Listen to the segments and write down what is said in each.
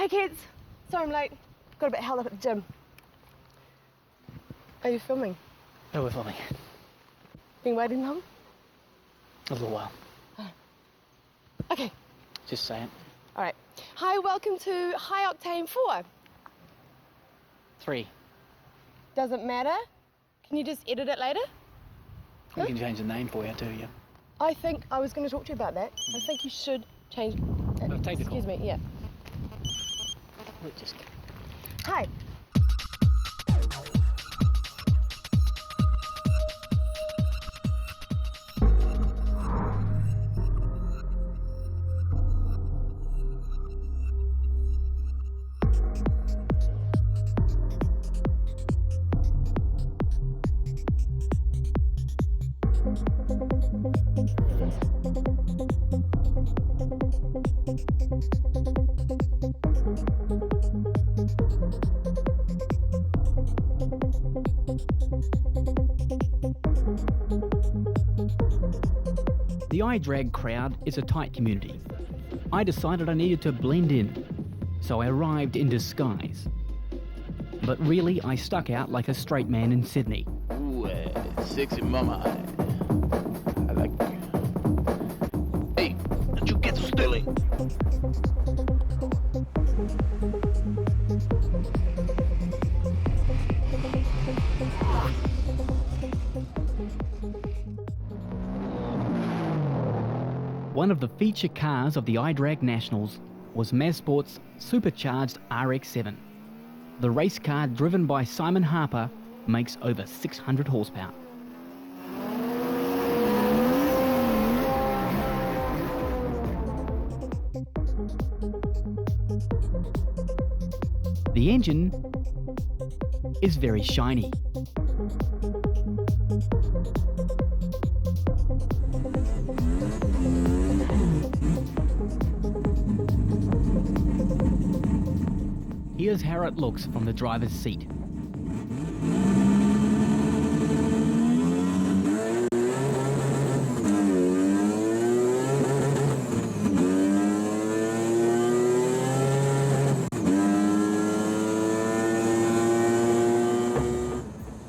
Hey kids, sorry I'm late. Got a bit held up at the gym. Are you filming? Oh, we're filming. Been waiting long? A little while. Oh. Okay. Just saying. Alright. Hi, welcome to High Octane 4. 3. Doesn't matter. Can you just edit it later? We can change the name for you too, yeah. I think I was going to talk to you about that. I think you should change it. Oh, take the call. Excuse me, yeah. We'll just... Hi. The iDrag crowd is a tight community. I decided I needed to blend in, so I arrived in disguise. But really, I stuck out like a straight man in Sydney. Ooh, sexy mama. I like you. Hey, don't you get so silly. One of the feature cars of the iDrag Nationals was Mazsport's supercharged RX-7. The race car driven by Simon Harper makes over 600 horsepower. The engine is very shiny. Here's how it looks from the driver's seat.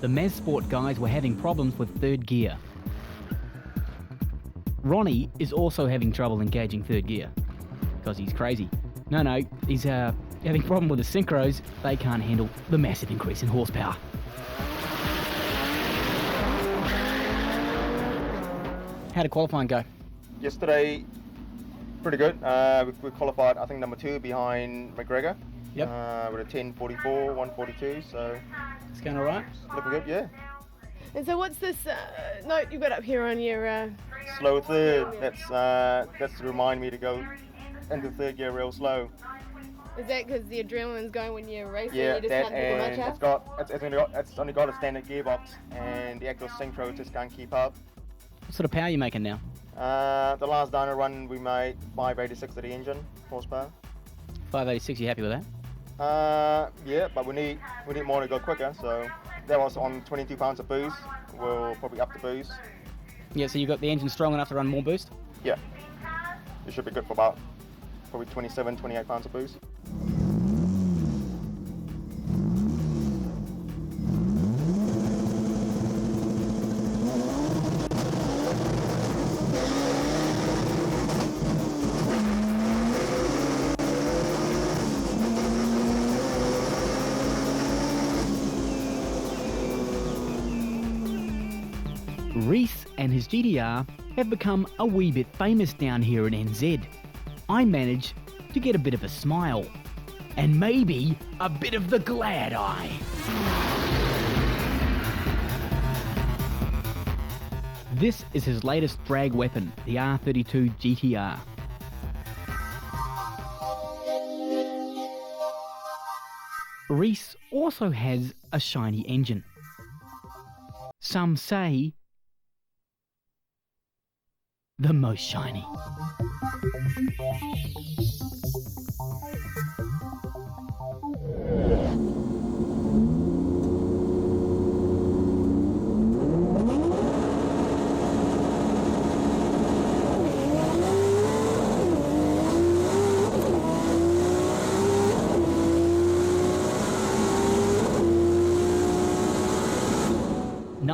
The Mazsport guys were having problems with third gear. Ronnie is also having trouble engaging third gear, because he's crazy. No, he's having a problem with the synchros. They can't handle the massive increase in horsepower. How did qualifying go? Yesterday, pretty good. We qualified, I think, number 2 behind McGregor. Yep. With a 10:44, 1:42, so It's going all right? looking good, yeah. And so what's this note you got up here on your... Slow third, that's to remind me to go into third gear real slow. Is that because the adrenaline's going when you're racing? Yeah, You just that, can't think and much it's only got a standard gearbox, and the actual synchro just can't keep up. What sort of power are you making now? The last dyno run we made 586 of the engine horsepower. 586, you happy with that? Yeah, but we need more to go quicker, so that was on 22 pounds of boost. We'll probably up the boost. Yeah, so you've got the engine strong enough to run more boost? Yeah, it should be good for about probably 27, 28 pounds of boost. Reese and his GTR have become a wee bit famous down here in NZ. I managed to get a bit of a smile, and maybe a bit of the glad eye. This is his latest drag weapon, the R32 GTR. Reese also has a shiny engine. Some say the most shiny.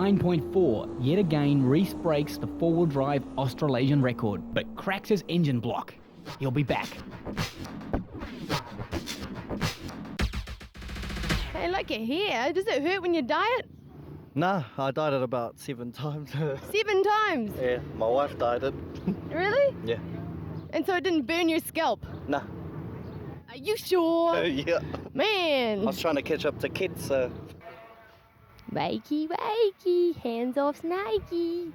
9.4, yet again Reese breaks the four-wheel drive Australasian record, but cracks his engine block. He'll be back. Hey, look at here. Does it hurt when you diet? Nah, I died it about 7 times. 7 times? Yeah, my wife died it. Really? Yeah. And so it didn't burn your scalp? Nah. Are you sure? Yeah. Man. I was trying to catch up to kids, so... Wakey, wakey, hands off Snakey.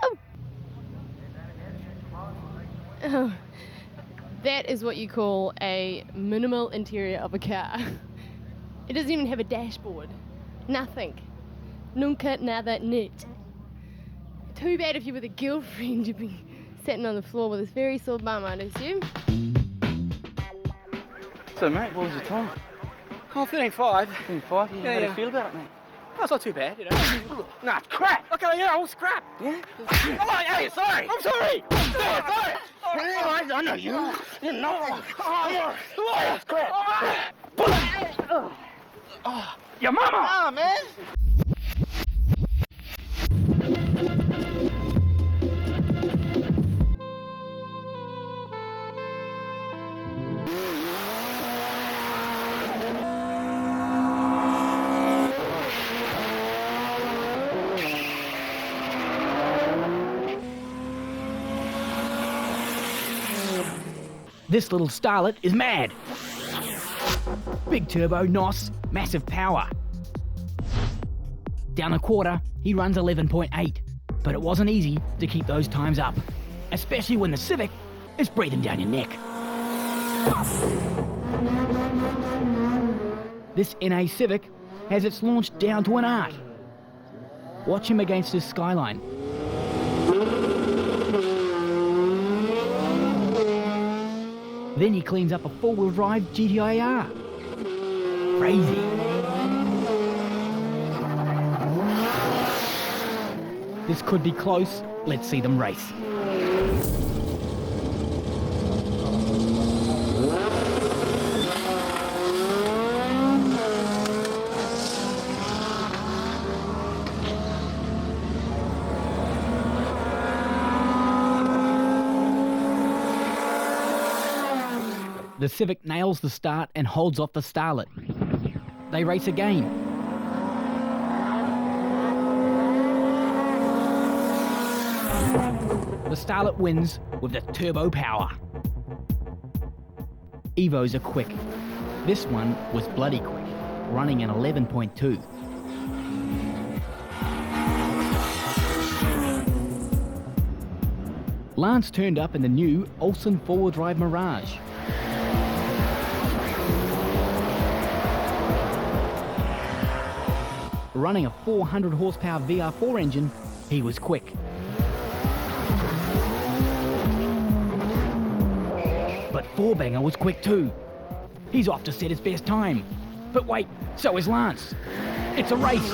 Oh. That is what you call a minimal interior of a car. It doesn't even have a dashboard. Nothing. Nunca nada net. Too bad if you were the girlfriend, you'd be sitting on the floor with this very sore bum, I'd assume. So, mate, what was your time? Oh, 13.5. 5? How do you feel about it, mate? Oh, it's not too bad, you know. Nah, it's crap. Okay, yeah, all scrap. Yeah? Oh, hey, sorry. I'm sorry. Sorry. I know you. You know. Oh, it's crap. Your mama. Ah, man! This little starlet is mad. Big turbo NOS, massive power. Down a quarter, he runs 11.8, but it wasn't easy to keep those times up, especially when the Civic is breathing down your neck. This NA Civic has its launch down to an art. Watch him against his Skyline. Then he cleans up a four-wheel drive GTI-R. Crazy. This could be close. Let's see them race. The Civic nails the start and holds off the starlet. They race again. The starlet wins with the turbo power. Evos are quick. This one was bloody quick, running an 11.2. Lance turned up in the new Olsen four-wheel drive Mirage. Running a 400 horsepower VR4 engine, he was quick. But Fourbanger was quick too. He's off to set his best time. But wait, so is Lance. It's a race.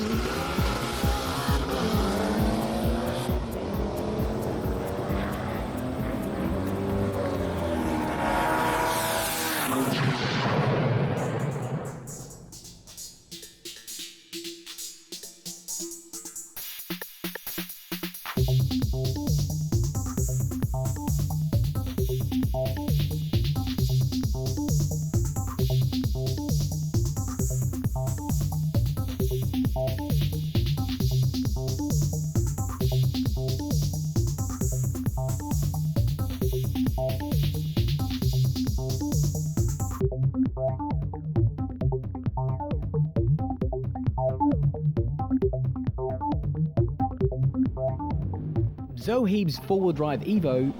Zoheeb's four-wheel drive Evo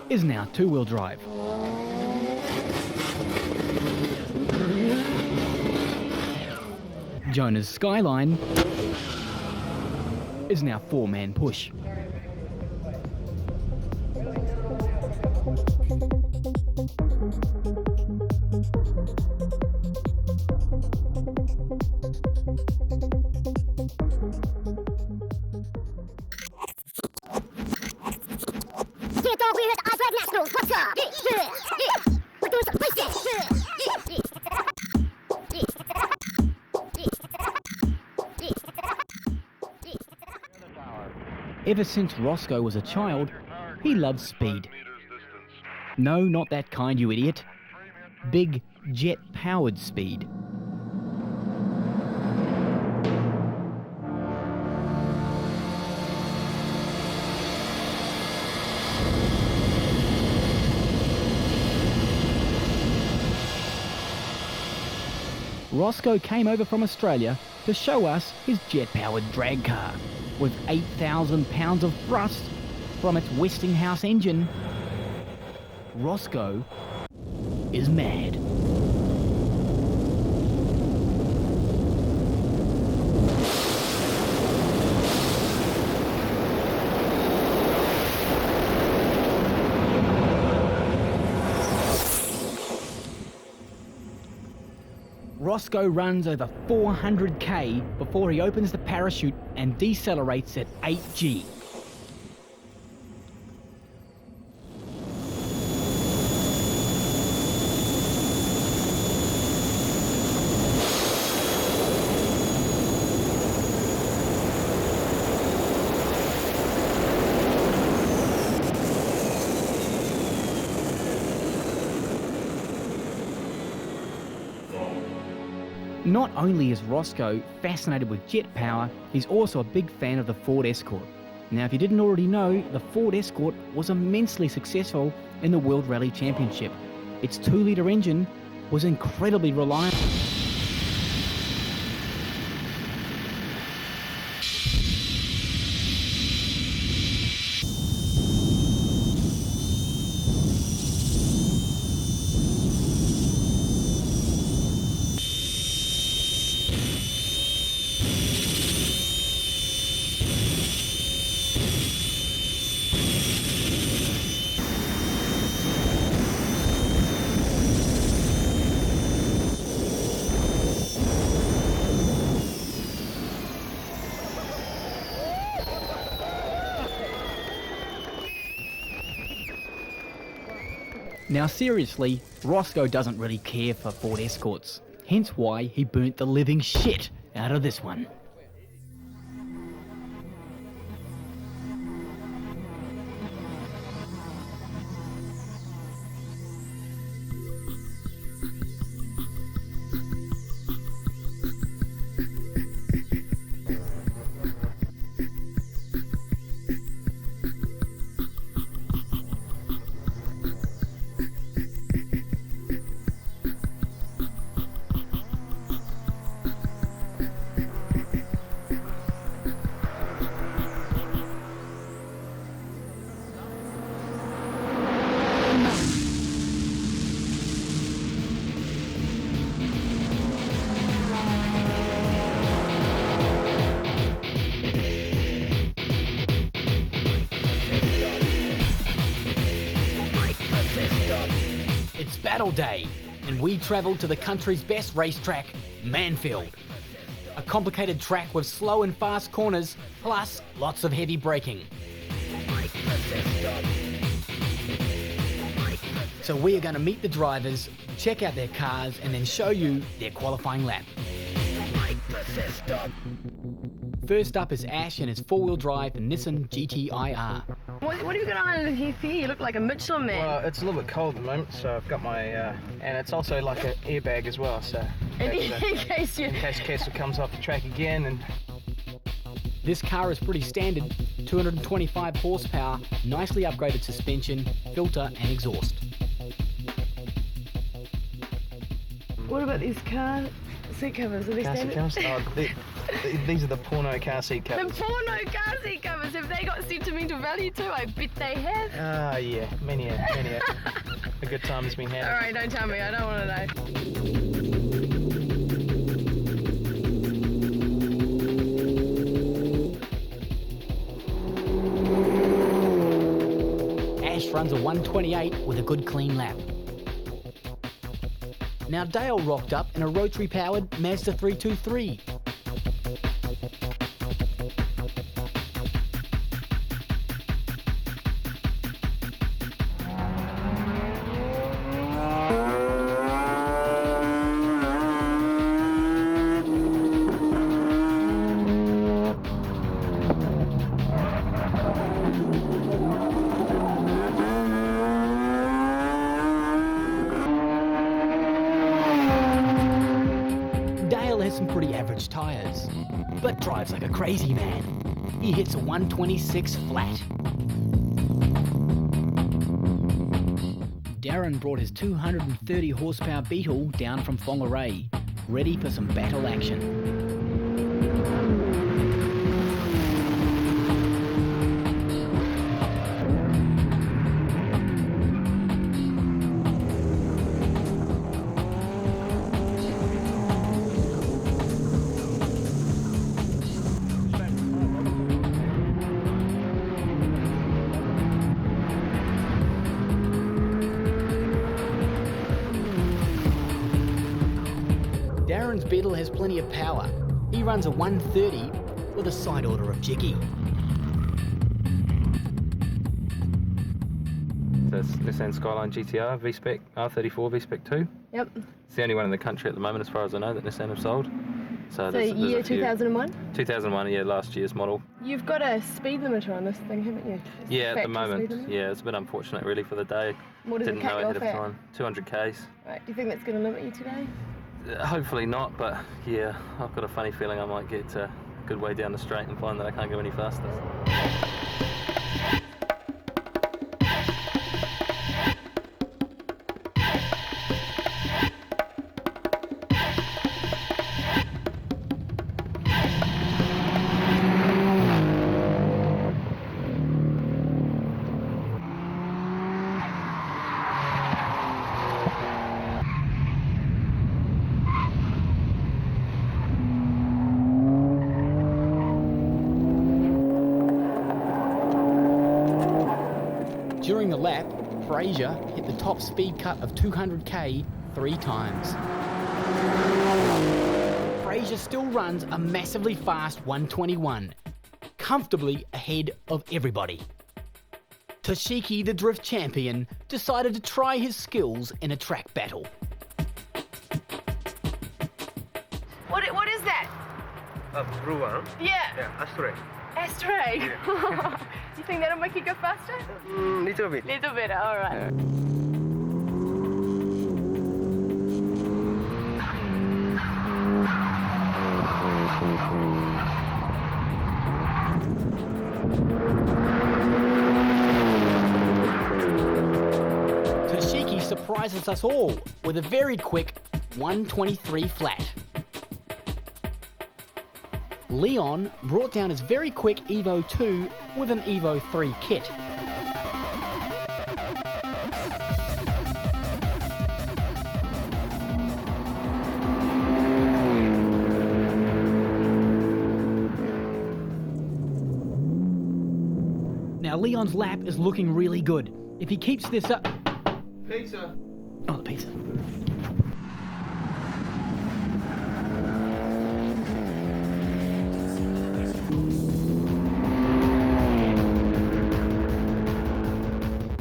is now two-wheel drive. Jonah's Skyline is now four-man push. Ever since Roscoe was a child, he loved speed. No, not that kind, you idiot. Big, jet-powered speed. Roscoe came over from Australia to show us his jet-powered drag car with 8,000 pounds of thrust from its Westinghouse engine. Roscoe is mad. Roscoe runs over 400k before he opens the parachute and decelerates at 8G. Not only is Roscoe fascinated with jet power, he's also a big fan of the Ford Escort. Now, if you didn't already know, the Ford Escort was immensely successful in the World Rally Championship. Its 2-litre engine was incredibly reliable. Now seriously, Roscoe doesn't really care for Ford Escorts, hence why he burnt the living shit out of this one. It's battle day, and we travel to the country's best racetrack, Manfield. A complicated track with slow and fast corners, plus lots of heavy braking. So we are going to meet the drivers, check out their cars, and then show you their qualifying lap. First up is Ash and his four-wheel drive Nissan GT-IR. What have you got on under here? You look like a Michelin man. Well, it's a little bit cold at the moment, so I've got my, and it's also like an airbag as well, so... in case it comes off the track again, and... This car is pretty standard, 225 horsepower, nicely upgraded suspension, filter and exhaust. What about these car seat covers? Are they Car seat standard? covers? These are the porno car seat covers. The porno car seat covers, have they got sentimental value too? I bet they have. Ah, yeah, many a good time has been had. Alright, don't tell me, I don't want to know. Ash runs a 128 with a good clean lap. Now Dale rocked up in a rotary-powered Mazda 323. pretty average tyres, but drives like a crazy man. He hits a 126 flat. Darren brought his 230 horsepower Beetle down from Whangarei, ready for some battle action. Darren's Beetle has plenty of power. He runs a 130 with a side order of jiggy. That's Nissan Skyline GTR V-Spec R34 V-Spec 2. Yep. It's the only one in the country at the moment, as far as I know, that Nissan have sold. So there's year a few. 2001? 2001, yeah, last year's model. You've got a speed limiter on this thing, haven't you? Yeah, at the Factory moment. speed limiter? Yeah, it's a bit unfortunate really for the day. What does it Didn't cut know you ahead off of at? time. 200 Ks. Right, do you think that's going to limit you today? Hopefully not, but yeah, I've got a funny feeling I might get a good way down the straight and find that I can't go any faster. During the lap, Fraser hit the top speed cut of 200k 3 times. Fraser still runs a massively fast 121, comfortably ahead of everybody. Toshiki, the drift champion, decided to try his skills in a track battle. What is that? Brewer. Yeah. Yeah, Astray. Astray. You think that'll make you go faster? Little bit. Little bit, alright. Toshiki surprises us all with a very quick 123 flat. Leon brought down his very quick Evo 2 with an Evo 3 kit. Now Leon's lap is looking really good. If he keeps this up... Pizza. Oh, the pizza.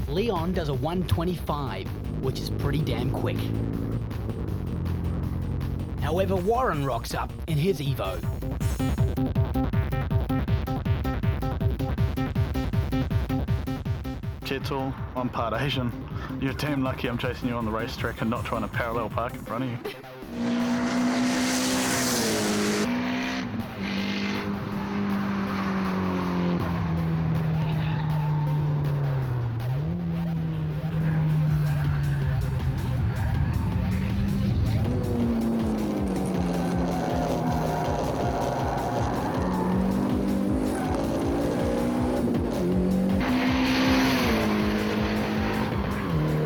Leon does a 125, which is pretty damn quick. However, Warren rocks up in his Evo. Kettle, I'm part Asian. You're damn lucky I'm chasing you on the racetrack and not trying to parallel park in front of you.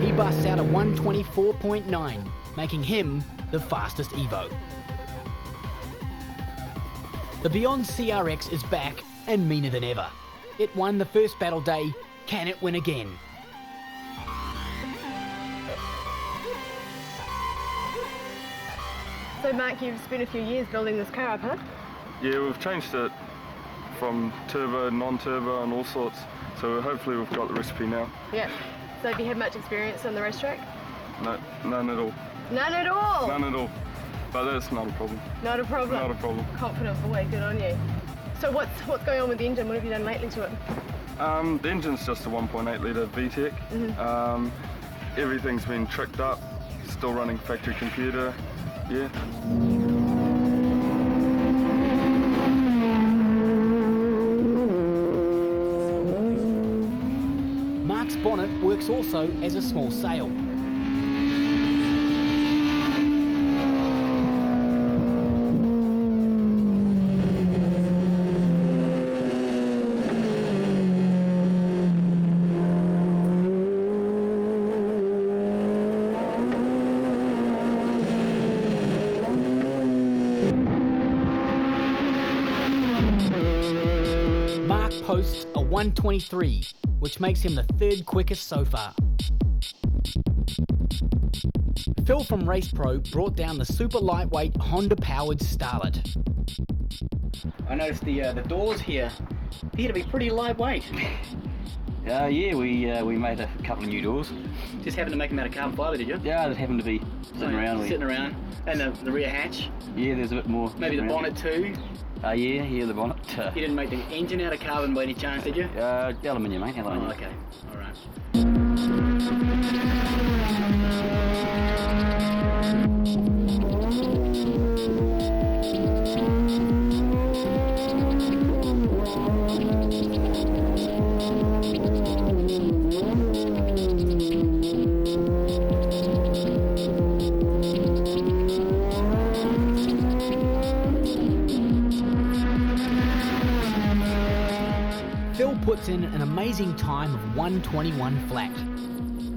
He busts out a 124.9, making him the fastest Evo. The Beyond CRX is back and meaner than ever. It won the first battle day. Can it win again? So Mark, you've spent a few years building this car up, huh? Yeah, we've changed it from turbo, non-turbo and all sorts. So hopefully we've got the recipe now. Yeah. So have you had much experience on the racetrack? No, none at all. None at all? None at all. But that's not a problem. Not a problem? Not a problem. Confident boy, good on you. So what's going on with the engine? What have you done lately to it? The engine's just a 1.8 litre VTEC. Mm-hmm. Everything's been tricked up, still running factory computer, yeah. Mark's bonnet works also as a small sail. Mark posts a 1:23, which makes him the third quickest so far. Phil from Race Pro brought down the super lightweight Honda-powered Starlet. I noticed the doors here appear to be pretty lightweight. Yeah, we made a couple of new doors. Just happened to make them out of carbon fibre, did you? Yeah, that happened to be sitting around. Sitting around. And the rear hatch? Yeah, there's a bit more. Maybe the around. bonnet too? Yeah, the bonnet. You didn't make the engine out of carbon by any chance, did you? Aluminium, mate. Aluminium. Oh, okay. All right. Phil puts in an amazing time of 1:21 flat.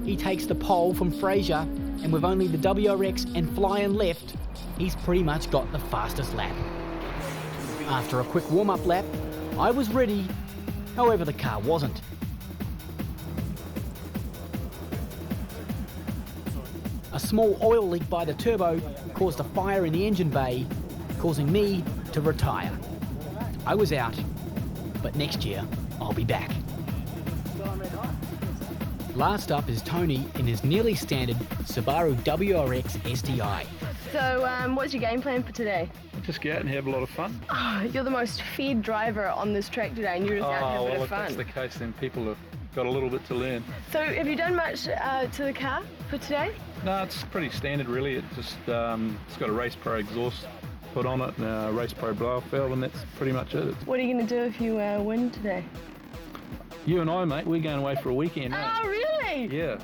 He takes the pole from Fraser, and with only the WRX and fly-in left, he's pretty much got the fastest lap. After a quick warm-up lap, I was ready, however the car wasn't. A small oil leak by the turbo caused a fire in the engine bay, causing me to retire. I was out, but next year I'll be back. Last up is Tony in his nearly standard Subaru WRX STI. So, what's your game plan for today? Just go out and have a lot of fun. Oh, you're the most fed driver on this track today, and you're just out to have a bit of if that's fun. the case, then people have got a little bit to learn. So, have you done much to the car for today? No, it's pretty standard, really. It just it's got a Race Pro exhaust put on it and a Race Pro blow-off valve, and that's pretty much it. What are you going to do if you win today? You and I, mate, we're going away for a weekend. Oh, really? Yeah.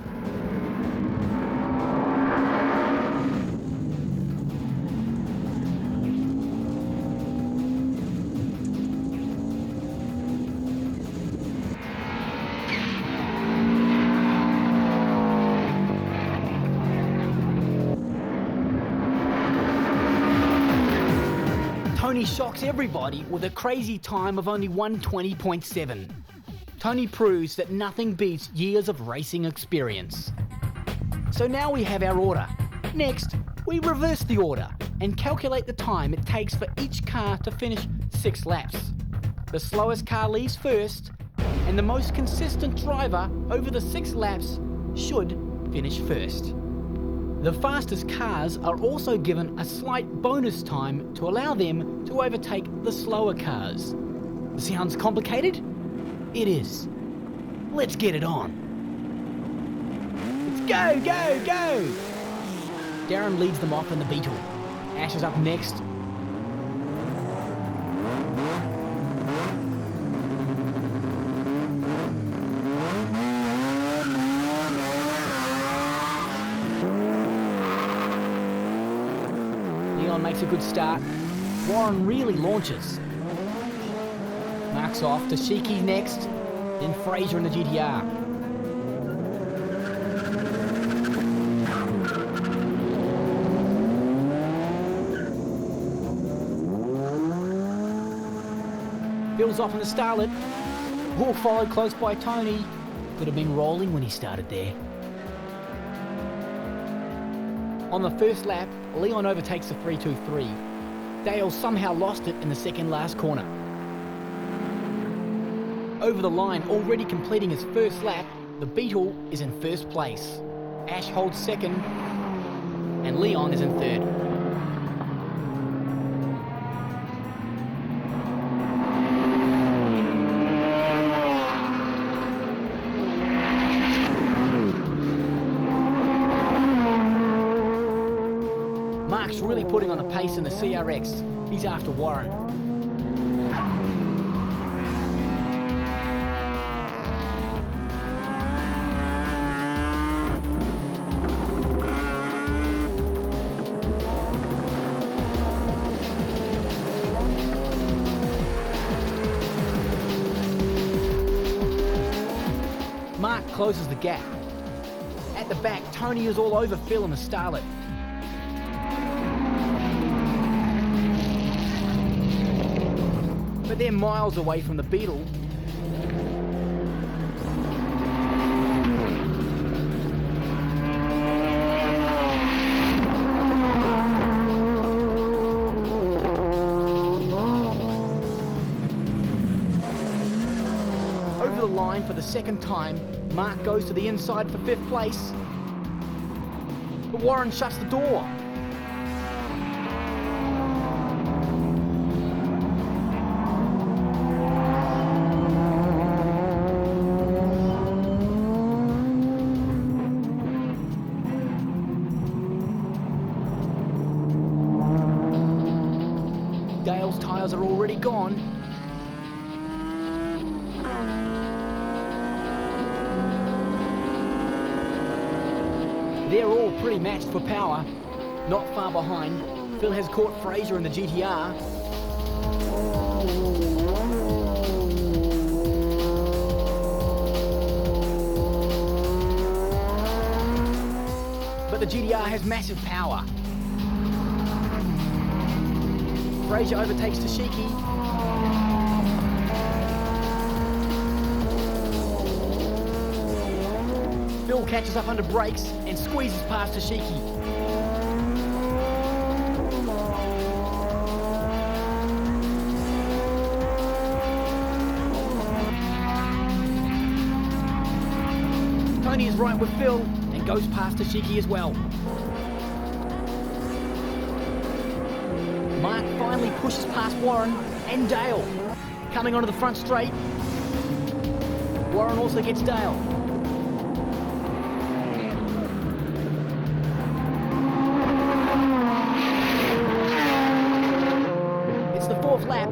Tony shocks everybody with a crazy time of only 1:20.7. Tony proves that nothing beats years of racing experience. So now we have our order. Next, we reverse the order and calculate the time it takes for each car to finish 6 laps. The slowest car leaves first, and the most consistent driver over the 6 laps should finish first. The fastest cars are also given a slight bonus time to allow them to overtake the slower cars. Sounds complicated? It is. Let's get it on. Let's go, go, go! Darren leads them off in the Beetle. Ash is up next. Leon makes a good start. Warren really launches. Marks off to Shiki next, then Fraser in the GTR. Bill's off in the Starlet. All followed close by Tony. Could have been rolling when he started there. On the first lap, Leon overtakes the 323. Dale somehow lost it in the second last corner. Over the line, already completing his first lap, the Beetle is in first place. Ash holds second, and Leon is in third. Mark's really putting on the pace in the CRX. He's after Warren. closes the gap. At the back, Tony is all over Phil and the Starlet. But they're miles away from the Beetle. Over the line for the second time, Mark goes to the inside for 5th place. But Warren shuts the door. Dale's tyres are already gone. They're all pretty matched for power. Not far behind, Phil has caught Fraser in the GTR. But the GTR has massive power. Fraser overtakes Tashiki. Phil catches up under brakes and squeezes past Tashiki. Tony is right with Phil and goes past Tashiki as well. Mark finally pushes past Warren and Dale. Coming onto the front straight. Warren also gets Dale. It's the 4th lap.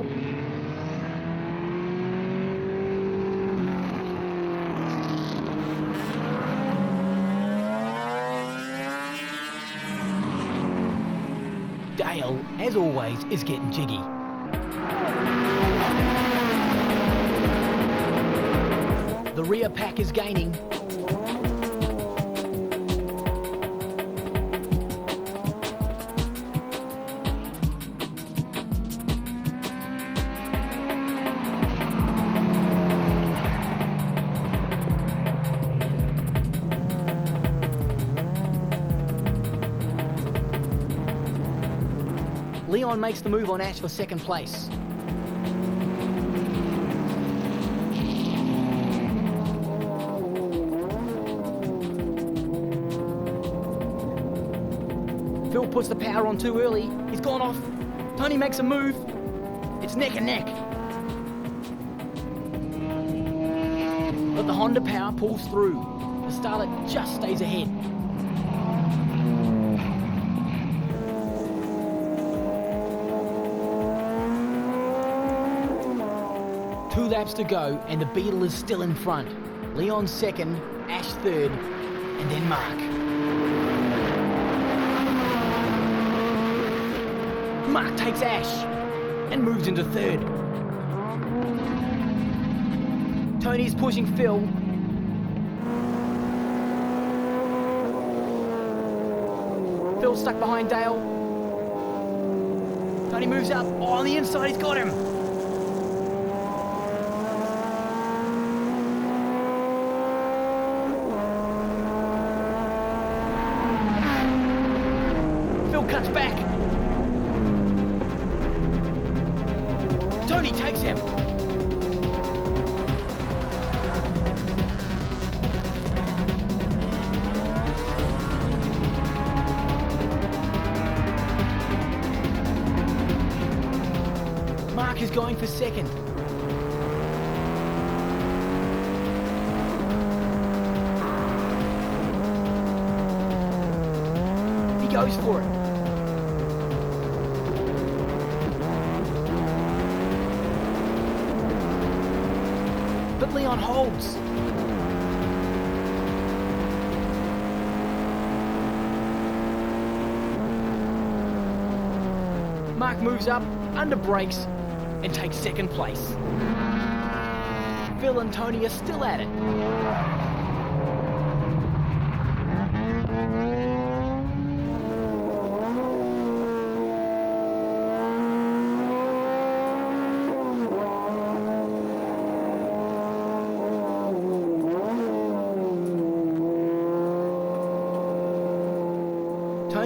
Dale, as always, is getting jiggy. The rear pack is gaining. Leon makes the move on Ash for 2nd place. Phil puts the power on too early. He's gone off. Tony makes a move. It's neck and neck. But the Honda power pulls through. The Starlet just stays ahead. Two laps to go and the Beetle is still in front. Leon 2nd, Ash 3rd, and then Mark. Mark takes Ash and moves into 3rd. Tony's pushing Phil. Phil's stuck behind Dale. Tony moves up. Oh, on the inside, he's got him. Cuts back. Tony takes him. Mark is going for 2nd. He goes for it. But Leon holds. Mark moves up, under brakes, and takes 2nd place. Phil and Tony are still at it.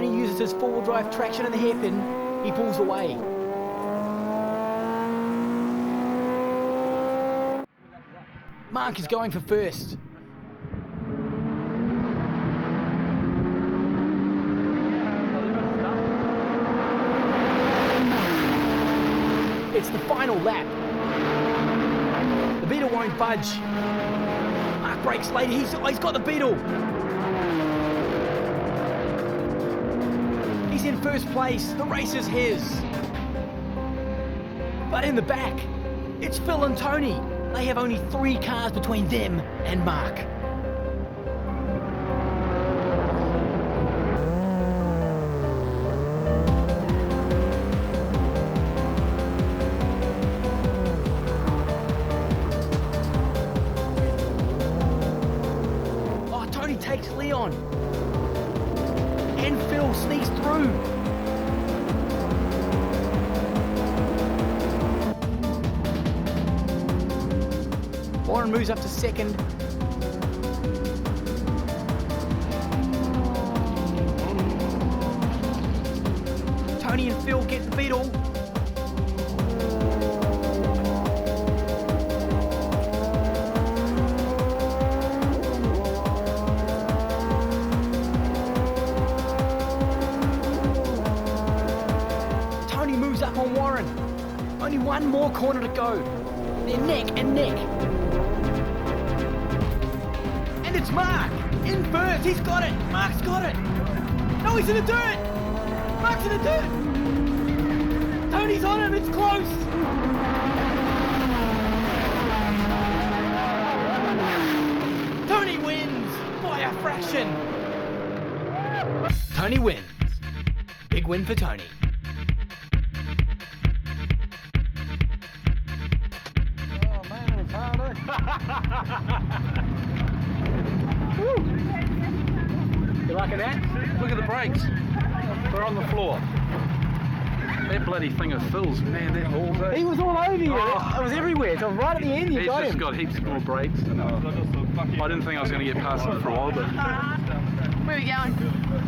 Tony uses his four-wheel drive traction in the hairpin, he pulls away. Mark is going for first. It's the final lap. The Beetle won't budge. Mark brakes later, he's got the Beetle. He's in first place, the race is his. But in the back, it's Phil and Tony. They have only 3 cars between them and Mark. Oh, Tony takes Leon. And Phil sneaks through. Warren moves up to second. Tony and Phil get the Beetle. Tony moves up on Warren. Only one more corner to go. They're neck and neck. And it's Mark, in first, he's got it, Mark's got it. No, he's in the dirt, Mark's in the dirt. Tony's on him, it's close. Tony wins by a fraction. Tony wins. Big win for Tony. You liking that? Look at the brakes. They're on the floor. That bloody thing of Phil's, man, that hauls it. He was all over you. Oh. It was everywhere. So right at the end, you He's got just him. got heaps more brakes. And, I didn't think I was going to get past him for a while, but Where are we going?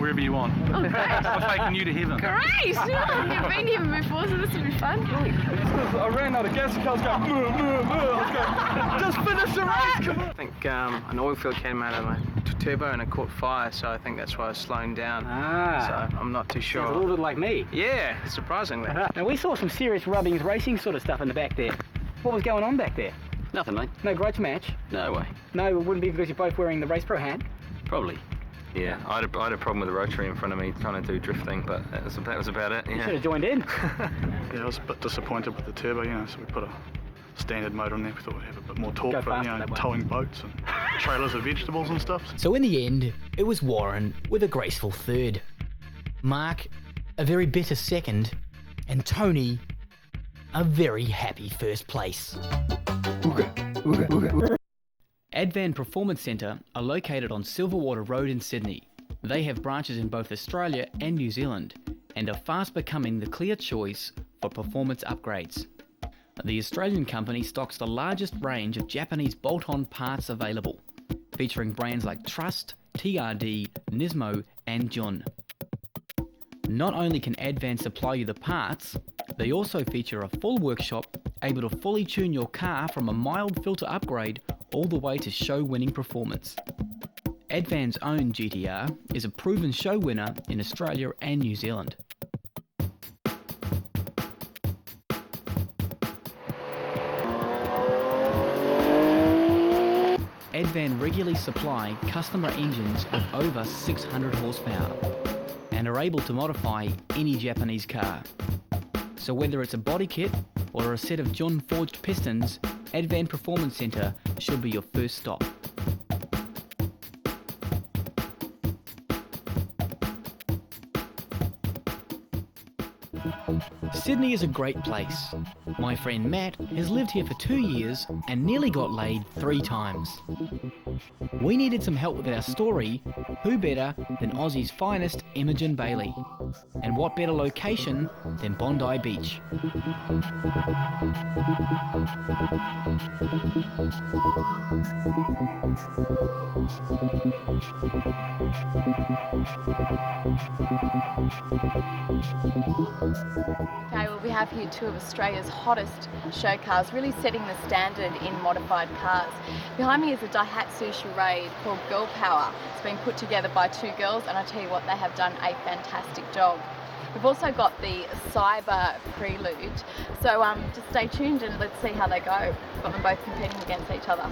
wherever you want. I'm taking you to heaven. Great! You've been here before, so this will be fun. I ran out of gas and I was going, just finish the race, come on. I think an oil field came out of my turbo and it caught fire, so I think that's why I was slowing down. Ah. So I'm not too sure. Sounds a little bit like me. Yeah, surprisingly. Now we saw some serious rubbings racing sort of stuff in the back there. What was going on back there? Nothing, mate. No grudge match? No way. No, it wouldn't be because you're both wearing the Race Pro hat? Probably. Yeah, I had a problem with the rotary in front of me trying to do drifting, but that was about it. You Yeah. should have joined in. Yeah, I was a bit disappointed with the turbo, you know, so we put a standard motor in there. We thought we'd have a bit more torque Go for, faster that way. towing boats and trailers of vegetables and stuff. So in the end, it was Warren with a graceful third. Mark, a very bitter second. And Tony, a very happy first place. Advan Performance Centre are located on Silverwater Road in Sydney. They have branches in both Australia and New Zealand and are fast becoming the clear choice for performance upgrades. The Australian company stocks the largest range of Japanese bolt-on parts available, featuring brands like Trust, TRD, Nismo and Jun. Not only can Advan supply you the parts, they also feature a full workshop able to fully tune your car from a mild filter upgrade all the way to show-winning performance. Advan's own GTR is a proven show winner in Australia and New Zealand. Advan regularly supply customer engines of over 600 horsepower and are able to modify any Japanese car. So whether it's a body kit or a set of John forged pistons, Advan Performance Centre should be your first stop. Sydney is a great place. My friend Matt has lived here for 2 years and nearly got laid 3 times. We needed some help with our story. Who better than Aussie's finest, Imogen Bailey? And what better location than Bondi Beach? Okay, well, we have here two of Australia's hottest show cars, really setting the standard in modified cars. Behind me is a Daihatsu Charade called Girl Power. It's been put together by two girls, and I tell you what, they have done a fantastic job. We've also got the Cyber Prelude, so just stay tuned and let's see how they go. We've got them both competing against each other.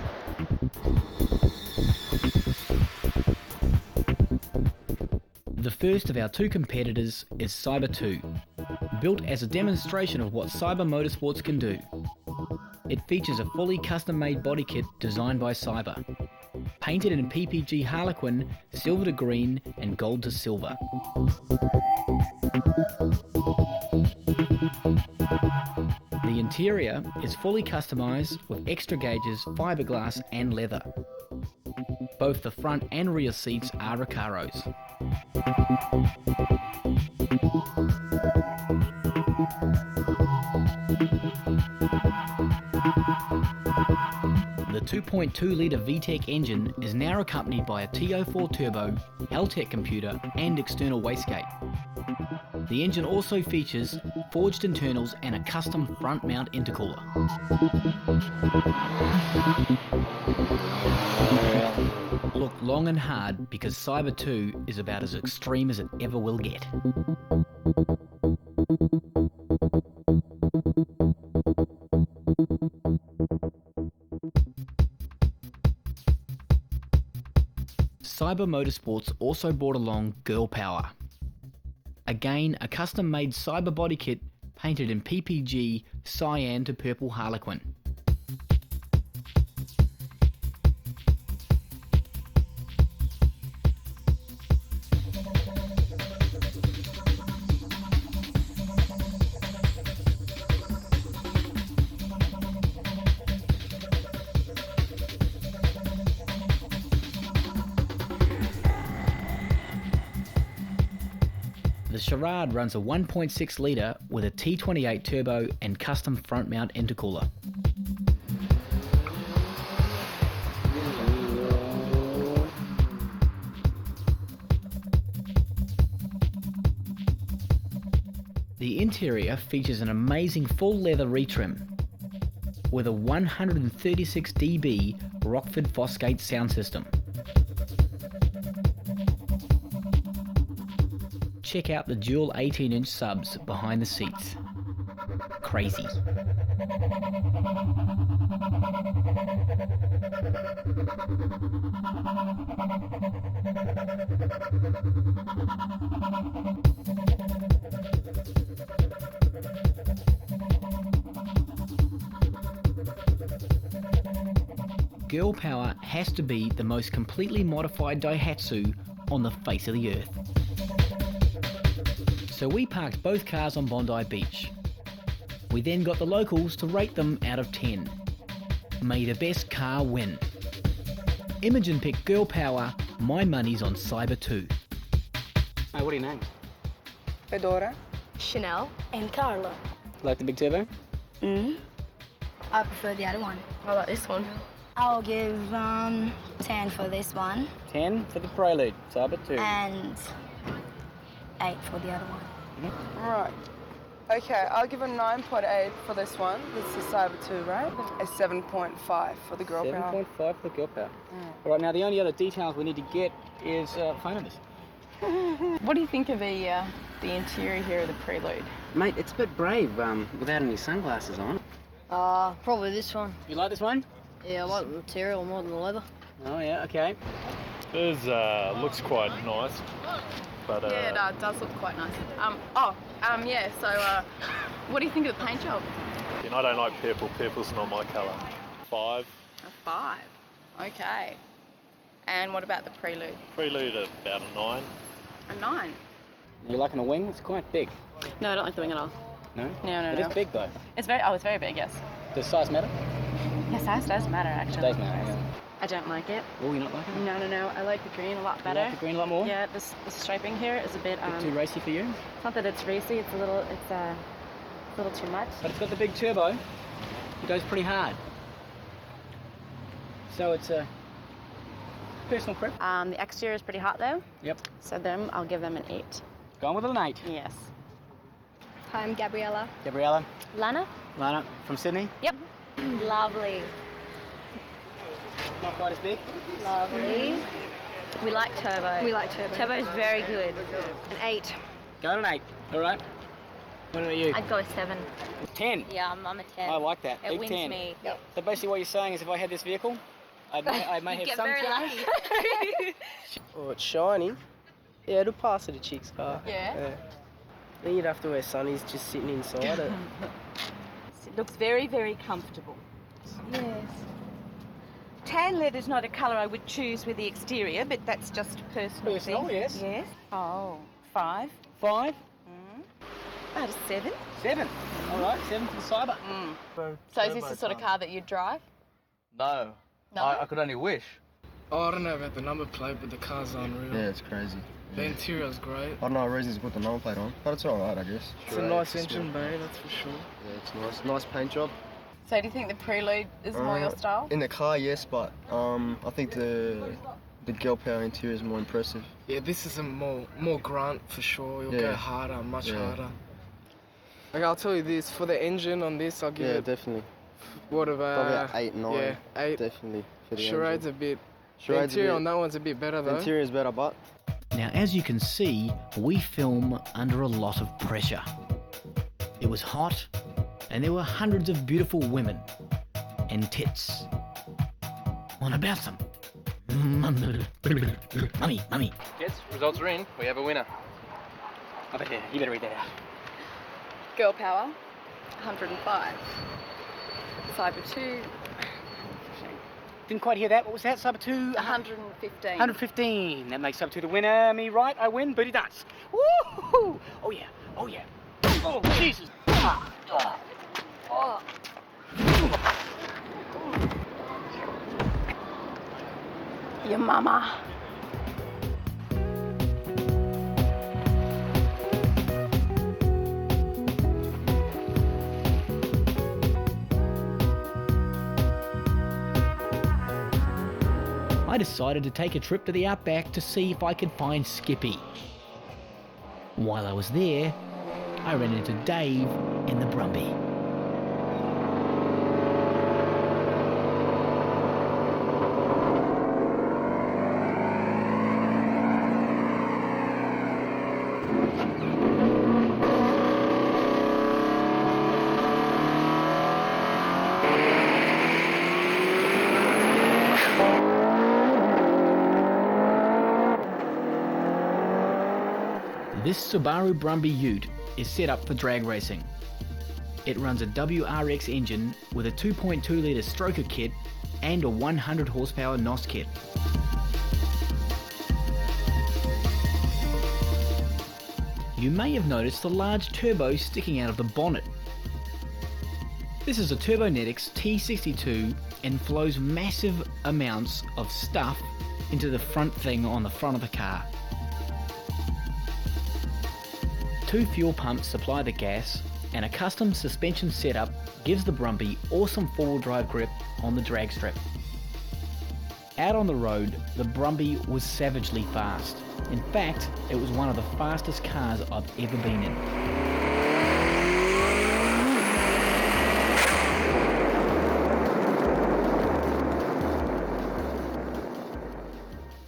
The first of our two competitors is Cyber 2, built as a demonstration of what Cyber Motorsports can do. It features a fully custom-made body kit designed by Cyber, painted in PPG Harlequin, silver to green and gold to silver. The interior is fully customised with extra gauges, fiberglass and leather. Both the front and rear seats are Recaros. The 2.2 litre VTEC engine is now accompanied by a TO4 turbo, Haltech computer and external wastegate. The engine also features forged internals and a custom front mount intercooler. Look long and hard because Cyber 2 is about as extreme as it ever will get. Cyber Motorsports also brought along Girl Power. Again, a custom-made Cyber body kit painted in PPG cyan to purple Harlequin. The Charade runs a 1.6 litre with a T28 turbo and custom front mount intercooler. The interior features an amazing full leather retrim with a 136 dB Rockford Fosgate sound system. Check out the dual 18-inch subs behind the seats. Crazy. Girl Power has to be the most completely modified Daihatsu on the face of the earth. So we parked both cars on Bondi Beach. We then got the locals to rate them out of 10. May the best car win. Imogen picked Girl Power, my money's on Cyber 2. Hey, what are your names? Fedora, Chanel, and Carla. Like the big turbo? I prefer the other one. How about this one? I'll give 10 for this one. 10 for the Prelude, Cyber 2. And 8 for the other one. Right. Okay, I'll give a 9.8 for this one. This is Cyber 2, right? A 7.5 for the Girl Power. 7.5 for the Girl Power. All right, now the only other details we need to get is phone numbers. What do you think of the interior here of the Prelude? Mate, it's a bit brave without any sunglasses on. Probably this one. You like this one? Yeah, I like the material more than the leather. Oh yeah, okay. This looks quite nice, but yeah, it does look quite nice. Yeah. So, what do you think of the paint job? You know, I don't like purple. Purple's not my colour. 5. A 5. Okay. And what about the Prelude? Prelude about a 9. A 9. You liking the wing? It's quite big. No, I don't like the wing at all. No? No. It is big though. It's very big, yes. Does size matter? Yeah, size does matter actually. It does matter, yeah. I don't like it. Oh, you not like it? No. I like the green a lot better. You like the green a lot more? Yeah, the striping here is a bit Too racy for you? It's not that it's racy. It's a little too much. But it's got the big turbo. It goes pretty hard. So it's a personal prep. The exterior is pretty hot though. Yep. So I'll give them an 8. Going with an 8. Yes. Hi, I'm Gabriella. Gabriella. Lana? Lana from Sydney. Yep. Lovely. Not quite as big. Lovely. We like turbo. We like turbo. Turbo is very good. An 8. Go an 8. All right. What about you? I'd go a 7. 10. Yeah, I'm a 10. I like that. It Big wins 10. me. Yep. So basically what you're saying is if I had this vehicle, I may have Get some very chance. lucky. Oh, it's shiny. Yeah, it'll pass at a chick's car. Yeah? Then you'd have to wear sunnies just sitting inside it. It looks very, very comfortable. Yes. Tan leather is not a colour I would choose with the exterior, but that's just a personal Personal, thing. yes. Yes. Oh, 5. 5. About a 7. 7. All right, 7 for the Cyber. So is this the sort of car that you'd drive? No. No? I could only wish. Oh, I don't know about the number plate, but the car's unreal. Yeah, it's crazy. The interior's great. I don't know reasons to put the number plate on, but it's alright, I guess. It's a nice engine bay, that's for sure. Yeah, it's nice. Nice paint job. So do you think the Prelude is more your style? In the car, yes, but I think the Girl Power interior is more impressive. Yeah, this is a more grunt for sure. You'll go harder, much harder. Okay, I'll tell you this, for the engine on this, I'll give it... Yeah, definitely. What about... Probably 8, 9. Yeah, 8. Definitely. For the Charade's engine. a bit... Charade's the interior a bit, on that one's a bit better though. The interior's better, but... Now, as you can see, we film under a lot of pressure. It was hot, and there were hundreds of beautiful women and tits. What about them? Mummy. Yes, results are in. We have a winner. Over here, you better read that out. Girl Power, 105. Cyber 2, Didn't quite hear that. What was that? Cyber 2? 115. 115. That makes Cyber 2 the winner. Me right? I win. Booty dance. Woo! Oh yeah. Oh yeah. Oh Jesus. Your mama. I decided to take a trip to the outback to see if I could find Skippy. While I was there, I ran into Dave in the Brumby. This Subaru Brumby Ute is set up for drag racing. It runs a WRX engine with a 2.2 litre stroker kit and a 100 horsepower NOS kit. You may have noticed the large turbo sticking out of the bonnet. This is a Turbonetics T62 and flows massive amounts of stuff into the front thing on the front of the car. 2 fuel pumps supply the gas, and a custom suspension setup gives the Brumby awesome four-wheel drive grip on the drag strip. Out on the road, the Brumby was savagely fast. In fact, it was one of the fastest cars I've ever been in.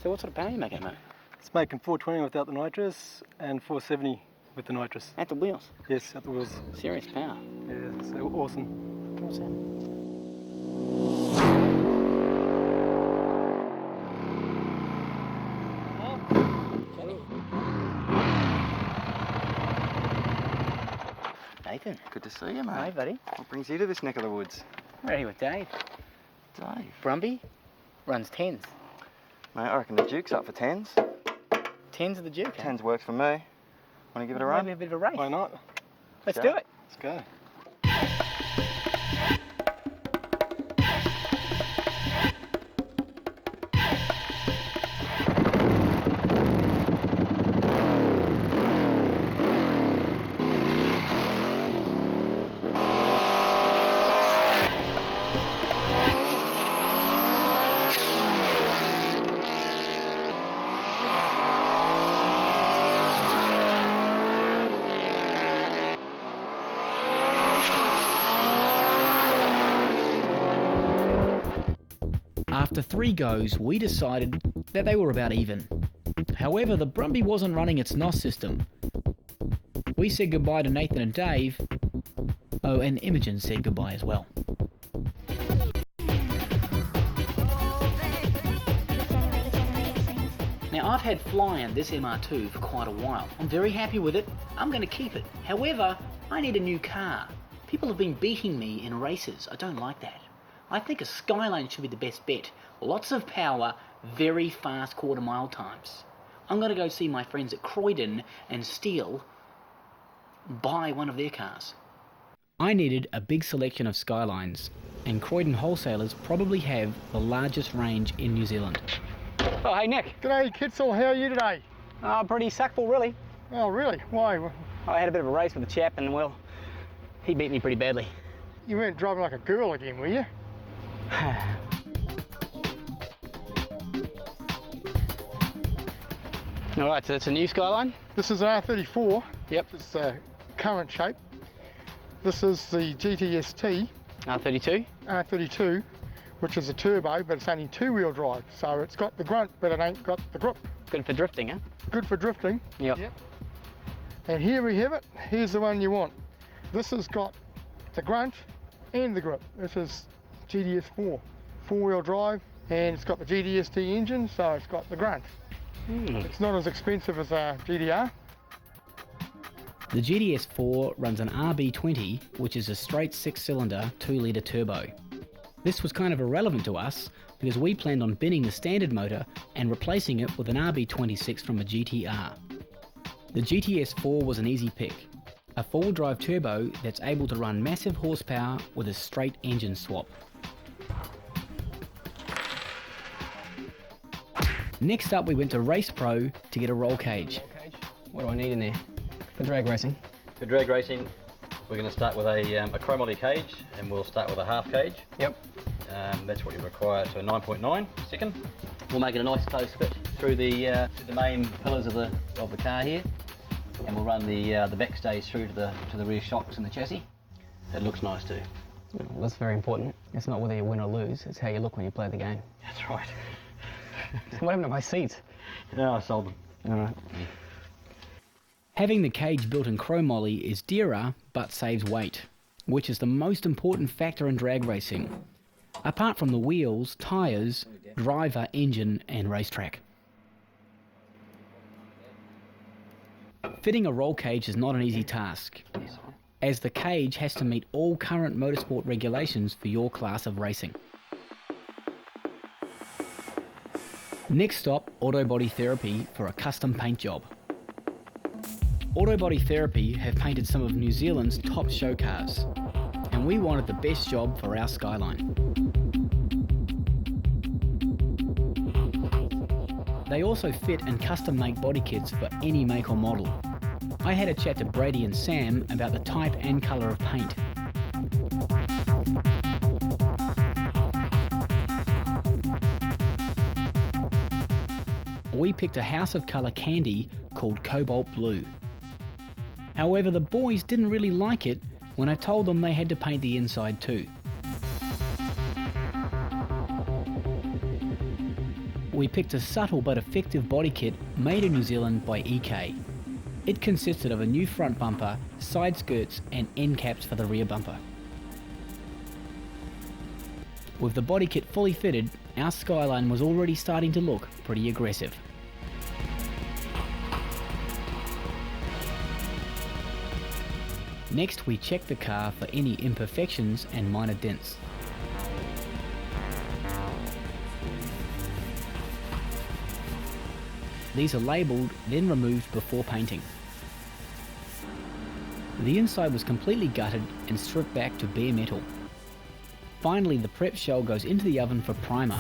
So what sort of power are you making, mate? It's making 420 without the nitrous and 470 with the nitrous. At the wheels? Yes, at the wheels. Serious power. Yeah, so awesome. What's that? Nathan. Good to see you, mate. Hi, buddy. What brings you to this neck of the woods? We're here with Dave. Dave? Brumby runs 10s. Mate, I reckon the Duke's up for 10s. 10s of the Duke, 10s works for me. Want to give it a run? Maybe a bit of a race. Why not? Let's do it. Let's go. 3 goes, we decided that they were about even. However, the Brumby wasn't running its NOS system. We said goodbye to Nathan and Dave. Oh, and Imogen said goodbye as well. Now, I've had flying this MR2 for quite a while. I'm very happy with it. I'm going to keep it. However, I need a new car. People have been beating me in races. I don't like that. I think a Skyline should be the best bet. Lots of power, very fast quarter-mile times. I'm going to go see my friends at Croydon and buy one of their cars. I needed a big selection of Skylines, and Croydon wholesalers probably have the largest range in New Zealand. Oh, hey Nick. G'day Kitzel, how are you today? Pretty sackful really. Oh really? Why? I had a bit of a race with a chap and well, he beat me pretty badly. You weren't driving like a girl again, were you? Alright, so it's a new Skyline? This is an R34. Yep. It's the current shape. This is the GTST. R32? R32, which is a turbo, but it's only 2-wheel drive. So it's got the grunt, but it ain't got the grip. Good for drifting, huh? Good for drifting. Yep. And here we have it. Here's the one you want. This has got the grunt and the grip. This is GTS4, 4-wheel drive, and it's got the GTST engine, so it's got the grunt. It's not as expensive as a GTR. The GTS4 runs an RB20, which is a straight 6-cylinder 2-litre turbo. This was kind of irrelevant to us because we planned on binning the standard motor and replacing it with an RB26 from a GTR. The GTS4 was an easy pick, a 4-wheel drive turbo that's able to run massive horsepower with a straight engine swap. Next up we went to Race Pro to get a roll cage. What do I need in there? For drag racing? For drag racing, we're going to start with a chromoly cage, and we'll start with a half cage. Yep. That's what you require, so 9.9 second. We'll make it a nice close fit through the main pillars of the car here, and we'll run the back stays through to the rear shocks and the chassis. It looks nice too. Well, that's very important. It's not whether you win or lose, it's how you look when you play the game. That's right. What happened to my seats? No, I sold them. All right. Having the cage built in chromoly is dearer but saves weight, which is the most important factor in drag racing, apart from the wheels, tyres, driver, engine and racetrack. Fitting a roll cage is not an easy task, as the cage has to meet all current motorsport regulations for your class of racing. Next stop, Auto Body Therapy for a custom paint job. Auto Body Therapy have painted some of New Zealand's top show cars, and we wanted the best job for our Skyline. They also fit and custom make body kits for any make or model. I had a chat to Brady and Sam about the type and colour of paint. We picked a house of colour candy called Cobalt Blue. However, the boys didn't really like it when I told them they had to paint the inside too. We picked a subtle but effective body kit made in New Zealand by EK. It consisted of a new front bumper, side skirts and end caps for the rear bumper. With the body kit fully fitted, our Skyline was already starting to look pretty aggressive. Next, we checked the car for any imperfections and minor dents. These are labelled, then removed before painting. The inside was completely gutted and stripped back to bare metal. Finally, the prep shell goes into the oven for primer.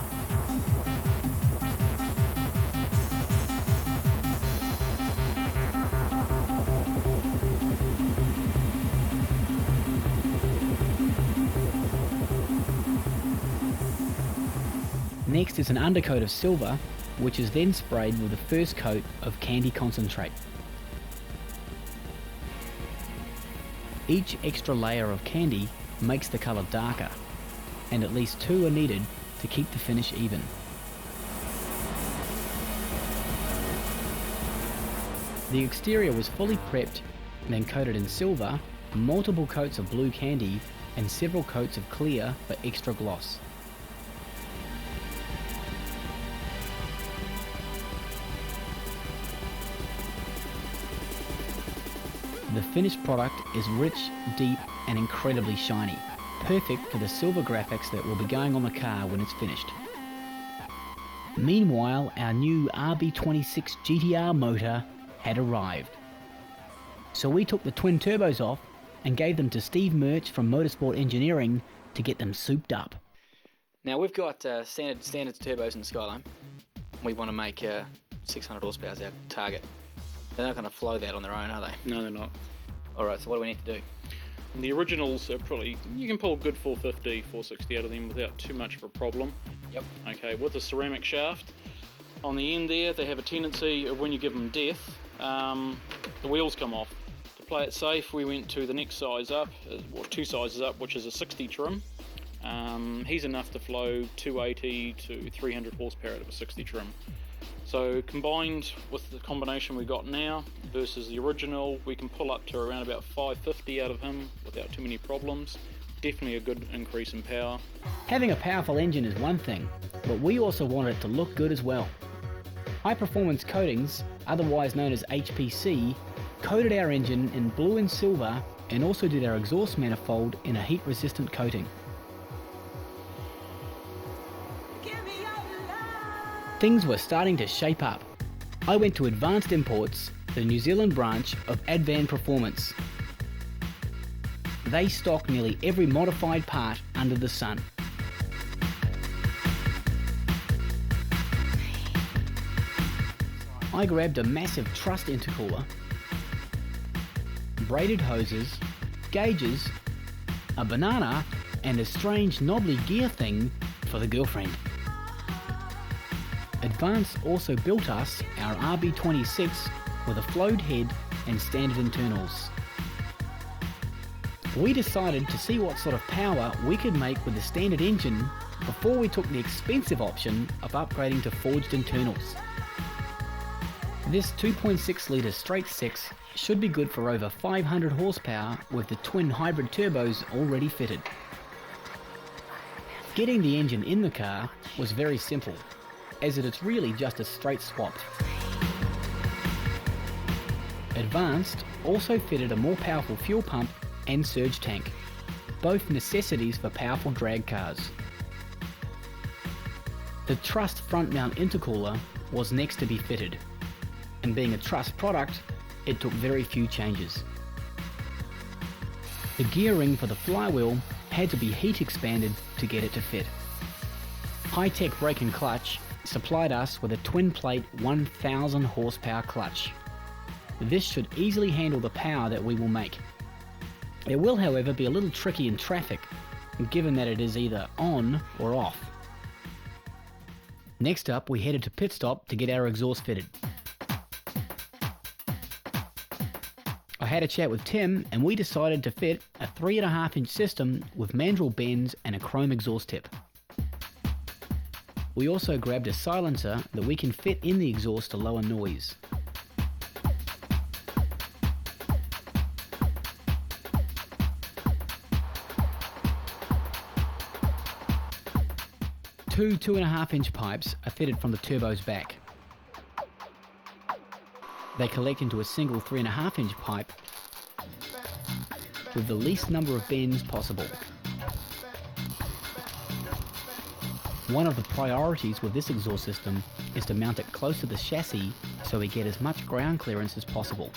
Next is an undercoat of silver, which is then sprayed with the first coat of candy concentrate. Each extra layer of candy makes the colour darker, and at least 2 are needed to keep the finish even. The exterior was fully prepped, then coated in silver, multiple coats of blue candy, and several coats of clear for extra gloss. The finished product is rich, deep, and incredibly shiny, perfect for the silver graphics that will be going on the car when it's finished. Meanwhile, our new RB26 GTR motor had arrived. So we took the twin turbos off and gave them to Steve Murch from Motorsport Engineering to get them souped up. Now we've got standard turbos in the Skyline. We want to make 600 horsepower as our target. They're not going to flow that on their own, are they? No, they're not. Alright, so what do we need to do? The originals are probably, you can pull a good 450, 460 out of them without too much of a problem. Yep. Okay, with the ceramic shaft, on the end there, they have a tendency of when you give them depth, the wheels come off. To play it safe, we went to the next size up, or 2 sizes up, which is a 60 trim. He's enough to flow 280 to 300 horsepower out of a 60 trim. So combined with the combination we got now versus the original, we can pull up to around about 550 out of him without too many problems. Definitely a good increase in power. Having a powerful engine is one thing, but we also want it to look good as well. High Performance Coatings, otherwise known as HPC, coated our engine in blue and silver and also did our exhaust manifold in a heat-resistant coating. Things were starting to shape up. I went to Advanced Imports, the New Zealand branch of Advan Performance. They stock nearly every modified part under the sun. I grabbed a massive truss intercooler, braided hoses, gauges, a banana, and a strange knobbly gear thing for the girlfriend. Advance also built us our RB26 with a flowed head and standard internals. We decided to see what sort of power we could make with the standard engine before we took the expensive option of upgrading to forged internals. This 2.6 litre straight 6 should be good for over 500 horsepower with the twin hybrid turbos already fitted. Getting the engine in the car was very simple, as it is really just a straight swap. Advanced also fitted a more powerful fuel pump and surge tank, both necessities for powerful drag cars. The trussed front mount intercooler was next to be fitted, and being a truss product, it took very few changes. The gearing for the flywheel had to be heat expanded to get it to fit. High-tech brake and clutch supplied us with a twin plate 1000 horsepower clutch. This should easily handle the power that we will make. It will, however, be a little tricky in traffic, given that it is either on or off. Next up, we headed to pit stop to get our exhaust fitted. I had a chat with Tim and we decided to fit a 3.5-inch system with mandrel bends and a chrome exhaust tip. We also grabbed a silencer that we can fit in the exhaust to lower noise. Two 2.5-inch pipes are fitted from the turbo's back. They collect into a single 3.5-inch pipe with the least number of bends possible. One of the priorities with this exhaust system is to mount it close to the chassis so we get as much ground clearance as possible.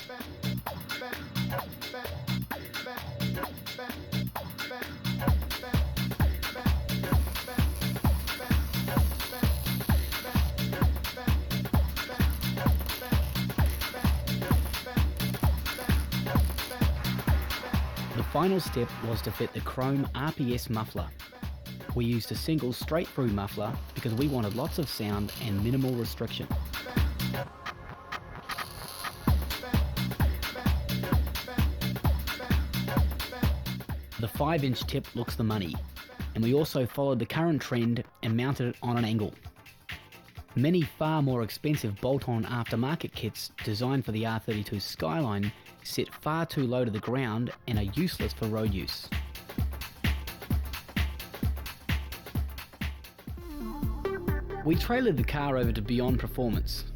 The final step was to fit the chrome RPS muffler. We used a single straight-through muffler because we wanted lots of sound and minimal restriction. The 5-inch tip looks the money, and we also followed the current trend and mounted it on an angle. Many far more expensive bolt-on aftermarket kits designed for the R32 Skyline sit far too low to the ground and are useless for road use. We trailered the car over to Beyond Performance.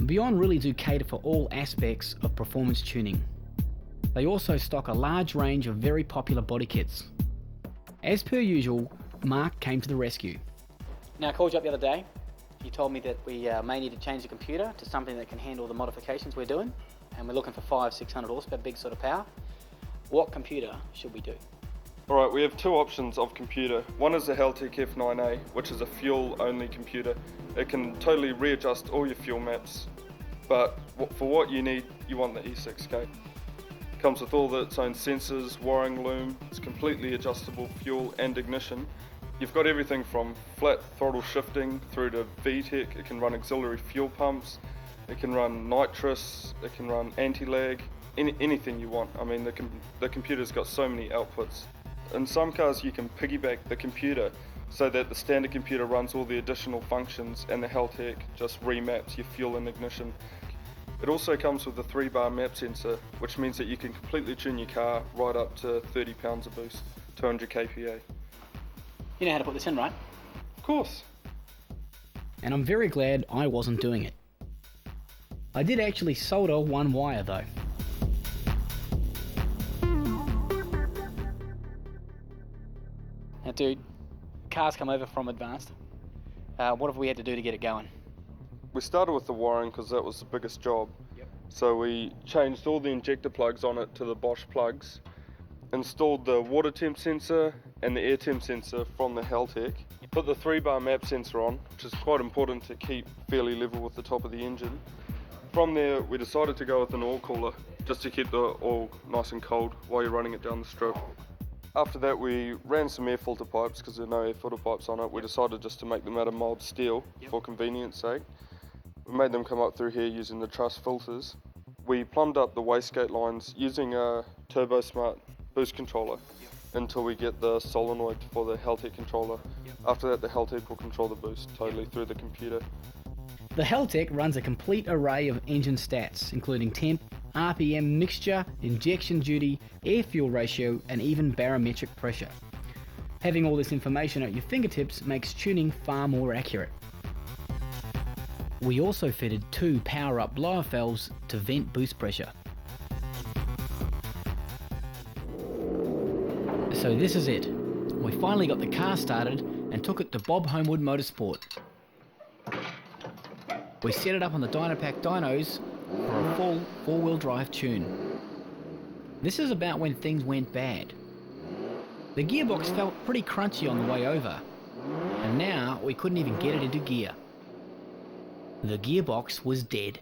Beyond really do cater for all aspects of performance tuning. They also stock a large range of very popular body kits. As per usual, Mark came to the rescue. Now, I called you up the other day. You told me that we may need to change the computer to something that can handle the modifications we're doing, and we're looking for 500-600 horsepower, big sort of power. What computer should we do? Alright, we have two options of computer. One is the Haltech F9A, which is a fuel-only computer. It can totally readjust all your fuel maps, but for what you need, you want the E6K. Comes with all its own sensors, wiring loom, it's completely adjustable fuel and ignition. You've got everything from flat throttle shifting through to VTEC. It can run auxiliary fuel pumps, it can run nitrous, it can run anti-lag, anything you want. I mean, the computer's got so many outputs. In some cars you can piggyback the computer so that the standard computer runs all the additional functions and the Haltech just remaps your fuel and ignition. It also comes with a 3-bar map sensor, which means that you can completely tune your car right up to 30 pounds a boost, 200 kPa. You know how to put this in, right? Of course. And I'm very glad I wasn't doing it. I did actually solder one wire though. Now, dude, cars come over from Advanced. What have we had to do to get it going? We started with the wiring because that was the biggest job. Yep. So we changed all the injector plugs on it to the Bosch plugs, installed the water temp sensor and the air temp sensor from the Haltech, put the 3-bar map sensor on, which is quite important to keep fairly level with the top of the engine. From there, we decided to go with an oil cooler, just to keep the oil nice and cold while you're running it down the strip. After that, we ran some air filter pipes because there are no air filter pipes on it. We decided just to make them out of mild steel for convenience sake. We made them come up through here using the truss filters. We plumbed up the wastegate lines using a Turbo Smart boost controller until we get the solenoid for the Haltech controller. After that, the Haltech will control the boost totally through the computer. The Haltech runs a complete array of engine stats, including temp, RPM mixture, injection duty, air fuel ratio, and even barometric pressure. Having all this information at your fingertips makes tuning far more accurate. We also fitted 2 power-up blower valves to vent boost pressure. So this is it. We finally got the car started and took it to Bob Homewood Motorsport. We set it up on the Dynapack dynos for a full 4-wheel drive tune. This is about when things went bad. The gearbox felt pretty crunchy on the way over, and now we couldn't even get it into gear. The gearbox was dead,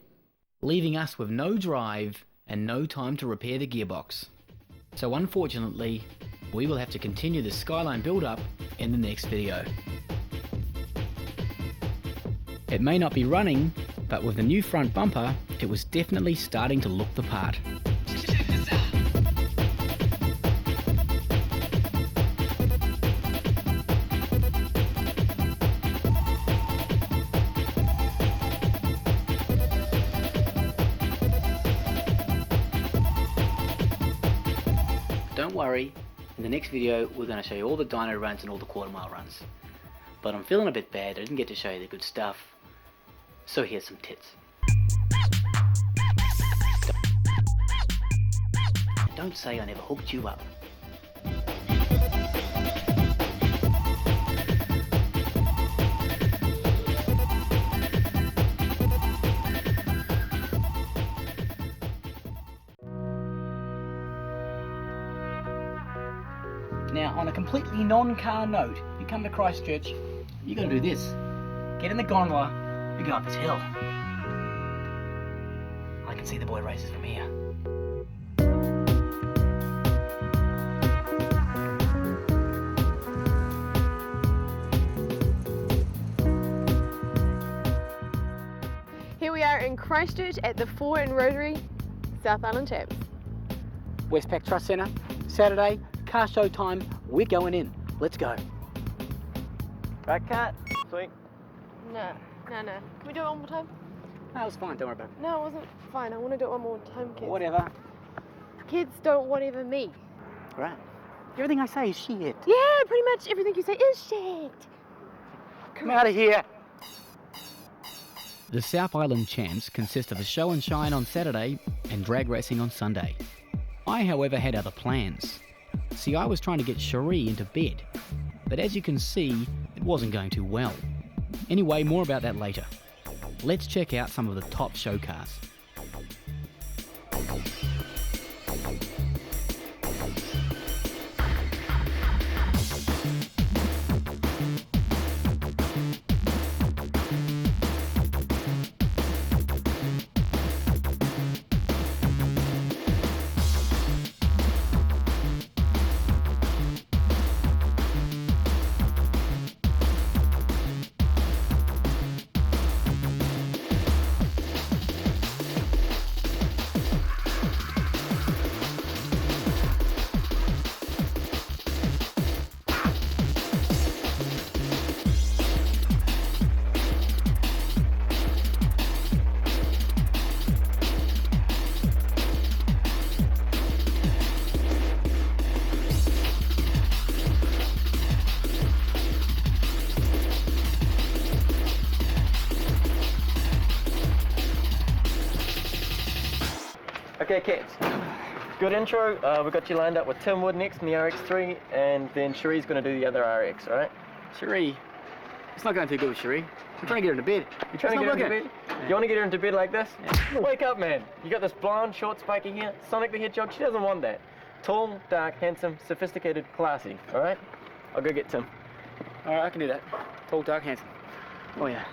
leaving us with no drive and no time to repair the gearbox. So unfortunately, we will have to continue the Skyline build-up in the next video. It may not be running, but with the new front bumper, it was definitely starting to look the part. Don't worry, in the next video we're going to show you all the dyno runs and all the quarter-mile runs. But I'm feeling a bit bad, I didn't get to show you the good stuff. So here's some tits. Don't say I never hooked you up. Now, on a completely non-car note, you come to Christchurch, you're going to do this. Get in the gondola, you go up this hill. I can see the boy races from here. Here we are in Christchurch at the Fore and Rotary, South Island Taps. Westpac Trust Centre, Saturday, car show time, we're going in. Let's go. Right, cut. Sweet. No. Can we do it one more time? No, it was fine, don't worry about it. No, it wasn't fine. I want to do it one more time, kids. Whatever. Kids don't whatever me. Right. Everything I say is shit. Yeah, pretty much everything you say is shit. Come out of here. The South Island Champs consist of a show and shine on Saturday and drag racing on Sunday. I, however, had other plans. See, I was trying to get Cherie into bed, but as you can see, it wasn't going too well. Anyway, more about that later. Let's check out some of the top show cars. Okay, kids. Good intro. We've got you lined up with Tim Wood next in the RX3, and then Cherie's going to do the other RX, alright? Cherie, it's not going too good with Cherie. I'm trying to get her into bed. You're trying to get her into bed? You want to get her into bed like this? Yeah. Wake up, man. You got this blonde, short, spiky hair, Sonic the Hedgehog. She doesn't want that. Tall, dark, handsome, sophisticated, classy, alright? I'll go get Tim. Alright, I can do that. Tall, dark, handsome. Oh, yeah.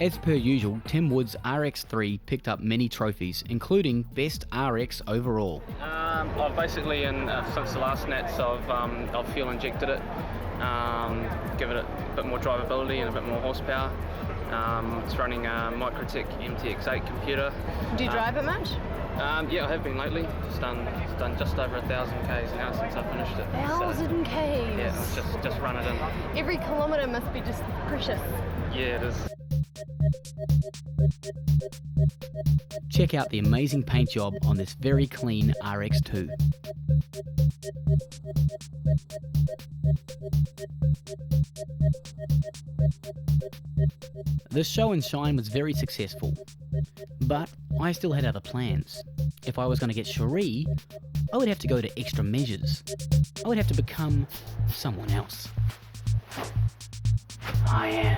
As per usual, Tim Wood's RX3 picked up many trophies, including Best RX overall. I've basically, since the last Nats, I've fuel injected it, give it a bit more drivability and a bit more horsepower. It's running a Microtech MTX8 computer. Do you drive it much? Yeah, I have been lately. It's done just over 1,000 Ks now since I finished it. 1,000 Ks? Yeah, just run it in. Every kilometre must be just precious. Yeah, it is. Check out the amazing paint job on this very clean RX2. The show and shine was very successful, but I still had other plans. If I was going to get Cherie, I would have to go to extra measures. I would have to become someone else. I am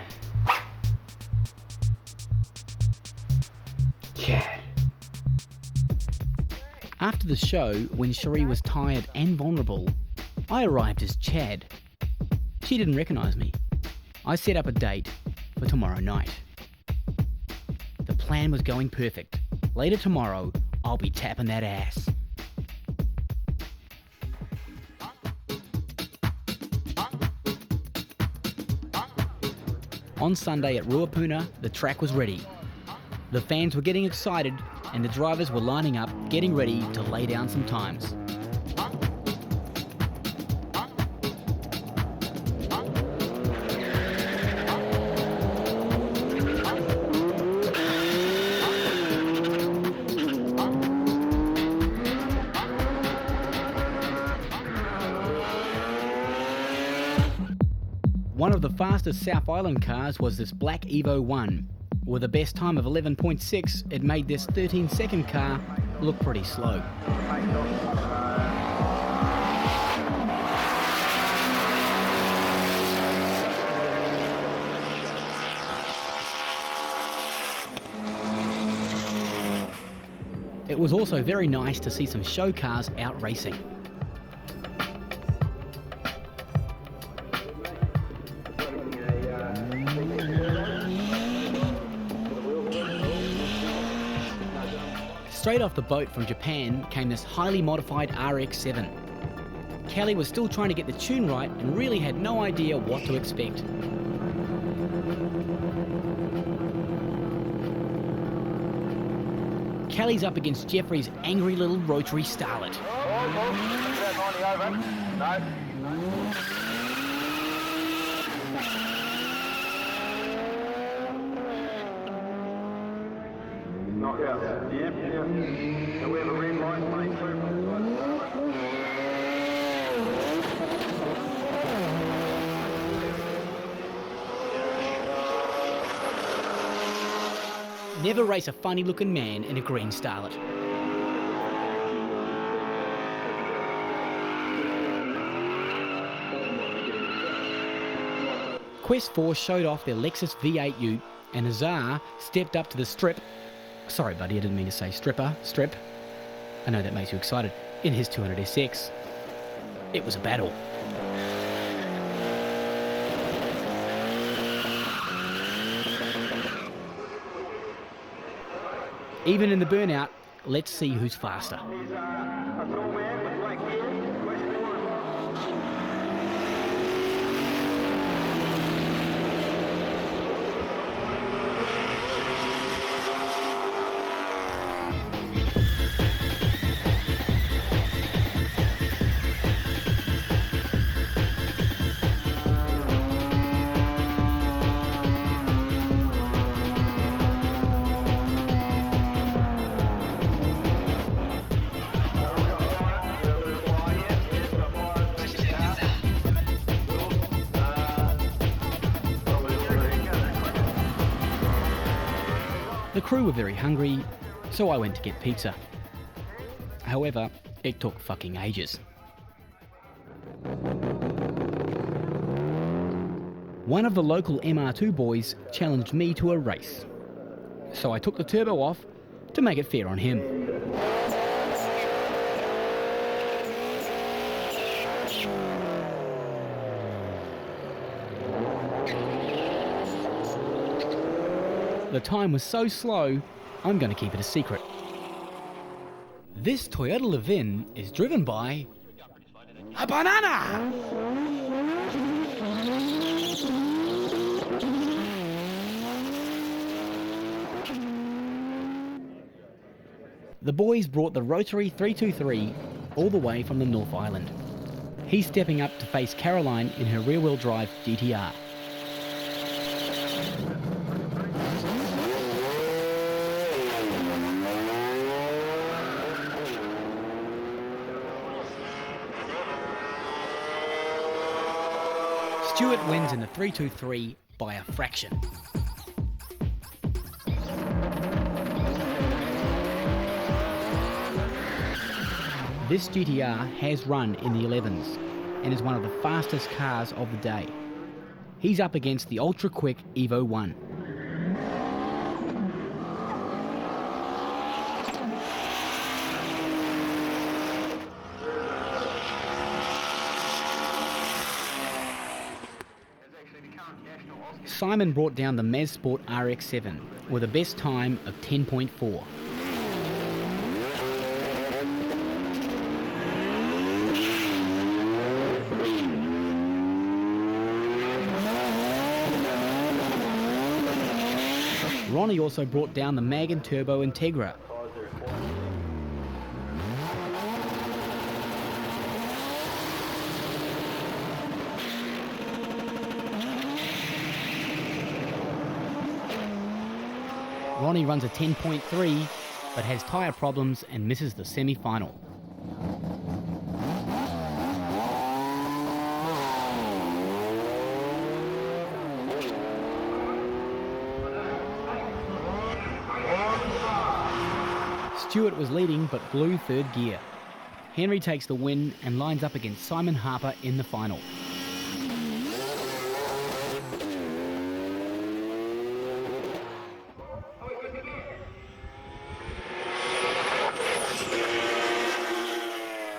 Chad. After the show, when Cherie was tired and vulnerable, I arrived as Chad. She didn't recognise me. I set up a date for tomorrow night. The plan was going perfect. Later tomorrow, I'll be tapping that ass. On Sunday at Ruapuna, the track was ready. The fans were getting excited and the drivers were lining up, getting ready to lay down some times. One of the fastest South Island cars was this black Evo 1. With a best time of 11.6, it made this 13-second car look pretty slow. It was also very nice to see some show cars out racing. Straight off the boat from Japan came this highly modified RX-7. Kelly was still trying to get the tune right and really had no idea what to expect. Kelly's up against Jeffrey's angry little rotary starlet. Never race a funny-looking man in a green starlet. Quest 4 showed off their Lexus V8 Ute, and Azar stepped up to the strip. Sorry, buddy, I didn't mean to say stripper. Strip. I know that makes you excited. In his 200SX. It was a battle. Even in the burnout, let's see who's faster. The crew were very hungry, so I went to get pizza. However, it took fucking ages. One of the local MR2 boys challenged me to a race, so I took the turbo off to make it fair on him. The time was so slow, I'm going to keep it a secret. This Toyota Levin is driven by a banana! The boys brought the rotary 323 all the way from the North Island. He's stepping up to face Caroline in her rear-wheel drive GTR. Stewart wins in the 323 by a fraction. This GTR has run in the 11s and is one of the fastest cars of the day. He's up against the ultra-quick Evo 1. Simon brought down the Mazsport RX-7 with a best time of 10.4. Ronnie also brought down the Mag and Turbo Integra. Ronnie runs a 10.3, but has tyre problems and misses the semi-final. Stewart was leading but blew third gear. Henry takes the win and lines up against Simon Harper in the final.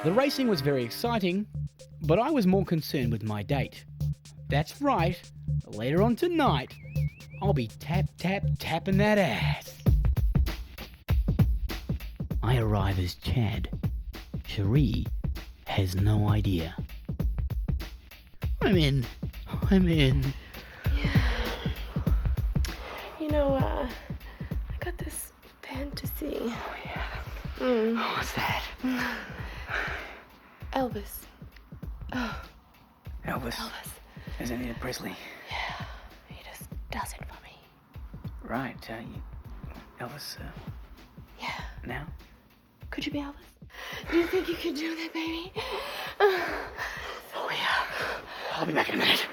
The racing was very exciting, but I was more concerned with my date. That's right, later on tonight, I'll be tapping that ass. I arrive as Chad. Cherie has no idea. I'm in. You know, I got this fantasy. Oh, yeah. What's that? Elvis. Oh. Elvis. Isn't it Presley? Yeah, he just does it for me. Right, Elvis, Yeah. now? Could you be Elvis? Do you think you could do that, baby? Oh, yeah. I'll be back in a minute.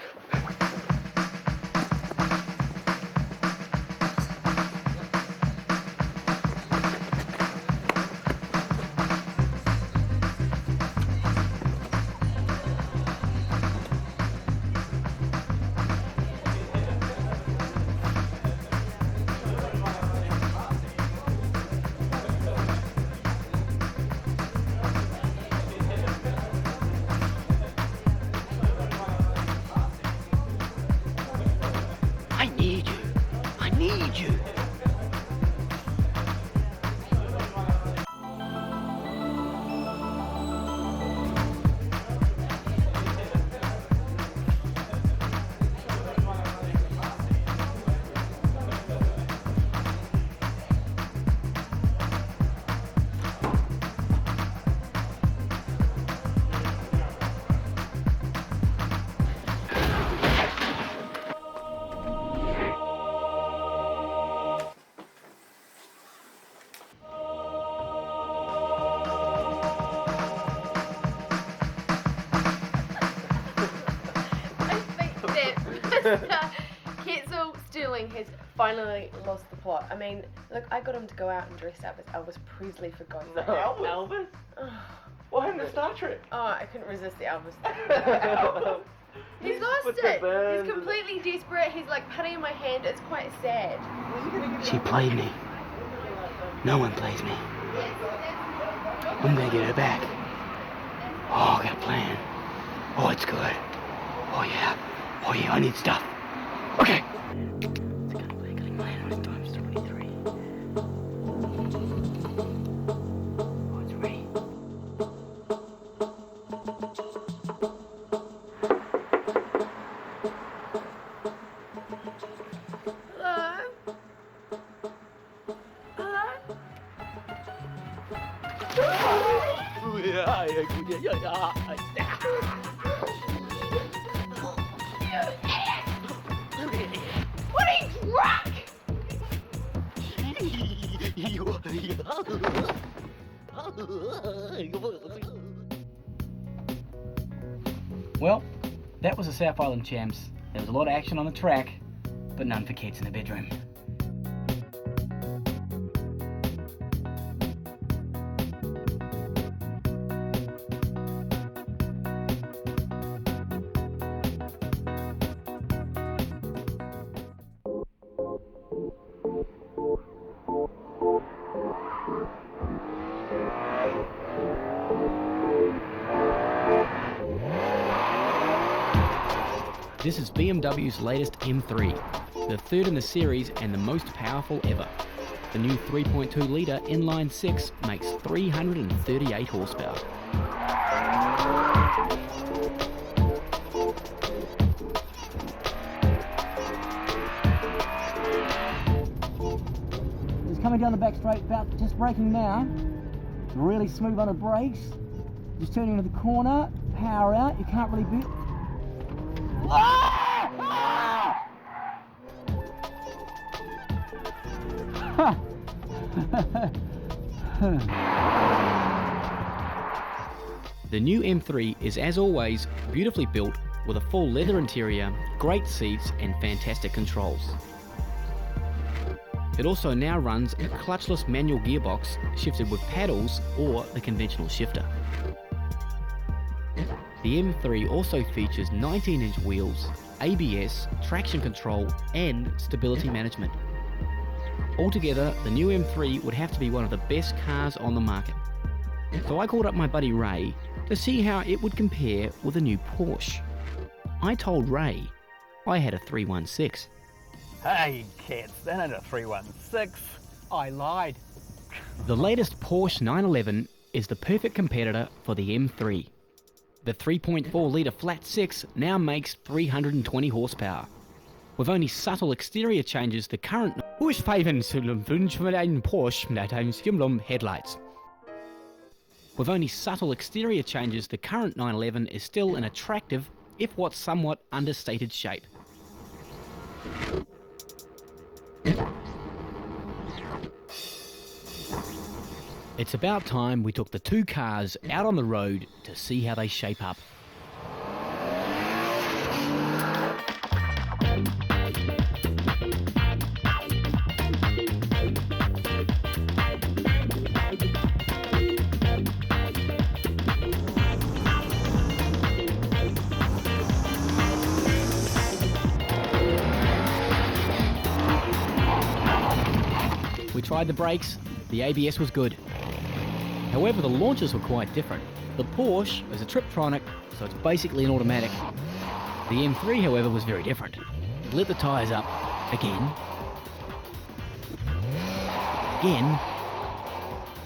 I need you. Ketzel Sterling has finally lost the plot. I mean, look, I got him to go out and dress up as Elvis Presley for God's sake. Elvis? What happened to Star Trek? Oh, I couldn't resist the Elvis. He's lost it. He's completely desperate. He's like putting in my hand. It's quite sad. She played me. No one plays me. I'm gonna get her back. Oh, I got a plan. Oh, it's good. Oh, yeah. Oh, yeah, I need stuff. Okay. It's gonna play a good plan. This time's 23. Oh, it's ready. What are you drunk? Well, that was the South Island Champs. There was a lot of action on the track, but none for kids in the bedroom. This is BMW's latest M3, the third in the series and the most powerful ever. The new 3.2 litre inline 6 makes 338 horsepower. He's coming down the back straight, about just braking now. Really smooth on the brakes. Just turning into the corner, power out, you can't really beat. The new M3 is, as always, beautifully built with a full leather interior, great seats and fantastic controls. It also now runs a clutchless manual gearbox shifted with paddles or the conventional shifter. The M3 also features 19-inch wheels, ABS, traction control and stability management. Altogether, the new M3 would have to be one of the best cars on the market. So I called up my buddy Ray to see how it would compare with a new Porsche. I told Ray I had a 316. Hey kids, that ain't a 316. I lied. The latest Porsche 911 is the perfect competitor for the M3. The 3.4 litre flat six now makes 320 horsepower. With only subtle exterior changes, the current headlights. With only subtle exterior changes, the current 911 is still an attractive, if what somewhat understated shape. It's about time we took the two cars out on the road to see how they shape up. We tried the brakes, the ABS was good. However, the launches were quite different. The Porsche is a Triptronic, so it's basically an automatic. The M3, however, was very different. It lit the tyres up again,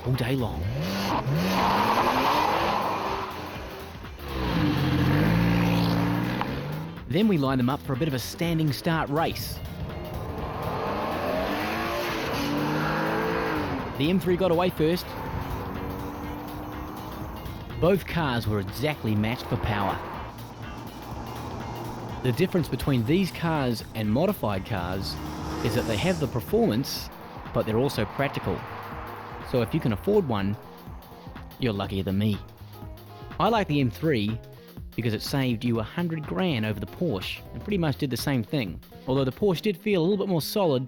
all day long. Then we lined them up for a bit of a standing start race. The M3 got away first. Both cars were exactly matched for power. The difference between these cars and modified cars is that they have the performance, but they're also practical. So if you can afford one, you're luckier than me. I like the M3 because it saved you 100 grand over the Porsche and pretty much did the same thing. Although the Porsche did feel a little bit more solid,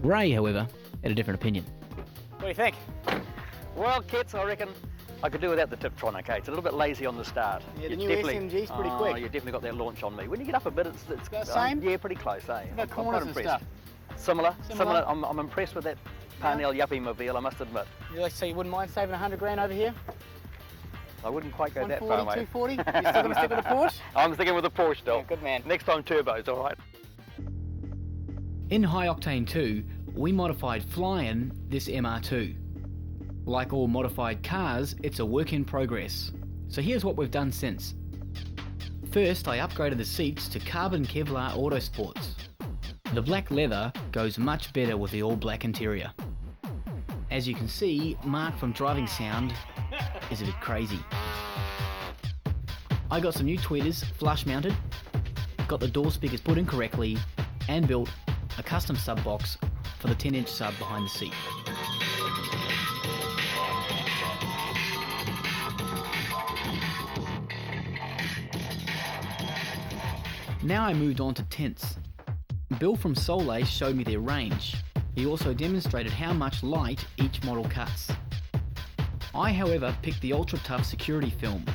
Ray, however, had a different opinion. What do you think? Well, kids, I reckon I could do without the Tiptronic, eh? It's a little bit lazy on the start. Yeah, the new SMG's pretty quick. You definitely got that launch on me. When you get up a bit, it's the same? Yeah, pretty close, eh? The corners and stuff. Similar. I'm impressed with that Parnell Yuppie Mobile, I must admit. So you wouldn't mind saving 100 grand over here? I wouldn't quite go that far, mate. 240? You still going to stick with the Porsche? I'm sticking with the Porsche still. Yeah, good man. Next time turbos, all right. In High Octane 2, we modified Flyin' this MR2. Like all modified cars, it's a work in progress. So here's what we've done since. First, I upgraded the seats to carbon Kevlar Autosports. The black leather goes much better with the all black interior. As you can see, Mark from Driving Sound is a bit crazy. I got some new tweeters flush mounted, got the door speakers put in correctly, and built a custom sub box for the 10-inch sub behind the seat. Now I moved on to tents. Bill from Soleil showed me their range. He also demonstrated how much light each model cuts. I, however, picked the Ultra Tough security film.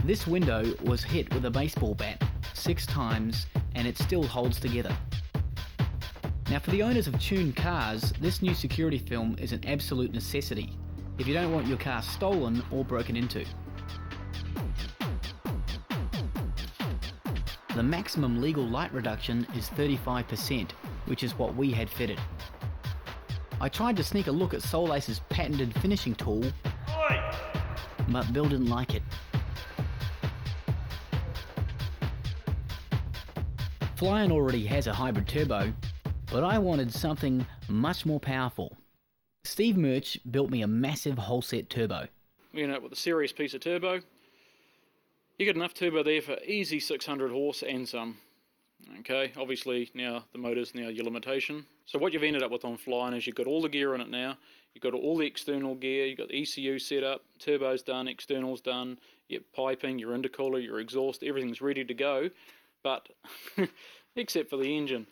This window was hit with a baseball bat 6 times and it still holds together. Now for the owners of tuned cars, this new security film is an absolute necessity if you don't want your car stolen or broken into. The maximum legal light reduction is 35%, which is what we had fitted. I tried to sneak a look at Solace's patented finishing tool, but Bill didn't like it. Flyin' already has a hybrid turbo, but I wanted something much more powerful. Steve Murch built me a massive whole set turbo. You know, with a serious piece of turbo, you get enough turbo there for easy 600 horse and some. Okay, obviously now the motor's now your limitation. So what you've ended up with on Flyin' is you've got all the gear in it now, you've got all the external gear, you've got the ECU set up, turbo's done, external's done, your piping, your intercooler, your exhaust, everything's ready to go, but except for the engine.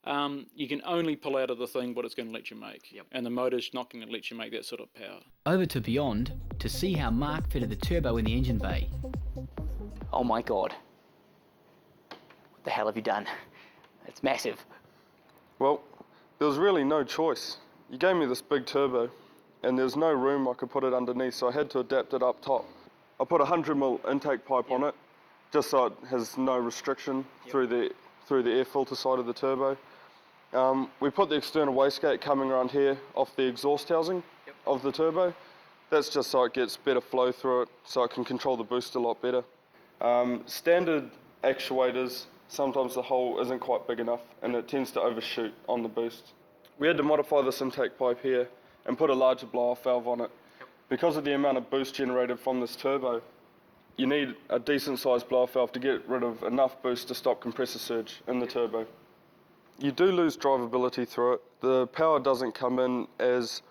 you can only pull out of the thing what it's going to let you make. And the motor's not going to let you make that sort of power. Over to Beyond to see how Mark fitted the turbo in the engine bay. Oh my god. What the hell have you done? It's massive. Well, there was really no choice. You gave me this big turbo, and there's no room I could put it underneath, so I had to adapt it up top. I put a 100mm intake pipe on it, just so it has no restriction through the air filter side of the turbo. We put the external wastegate coming around here off the exhaust housing of the turbo. That's just so it gets better flow through it, so it can control the boost a lot better. Standard actuators, sometimes the hole isn't quite big enough and it tends to overshoot on the boost. We had to modify this intake pipe here and put a larger blow-off valve on it. Because of the amount of boost generated from this turbo, you need a decent sized blow-off valve to get rid of enough boost to stop compressor surge in the turbo. You do lose drivability through it. The power doesn't come in as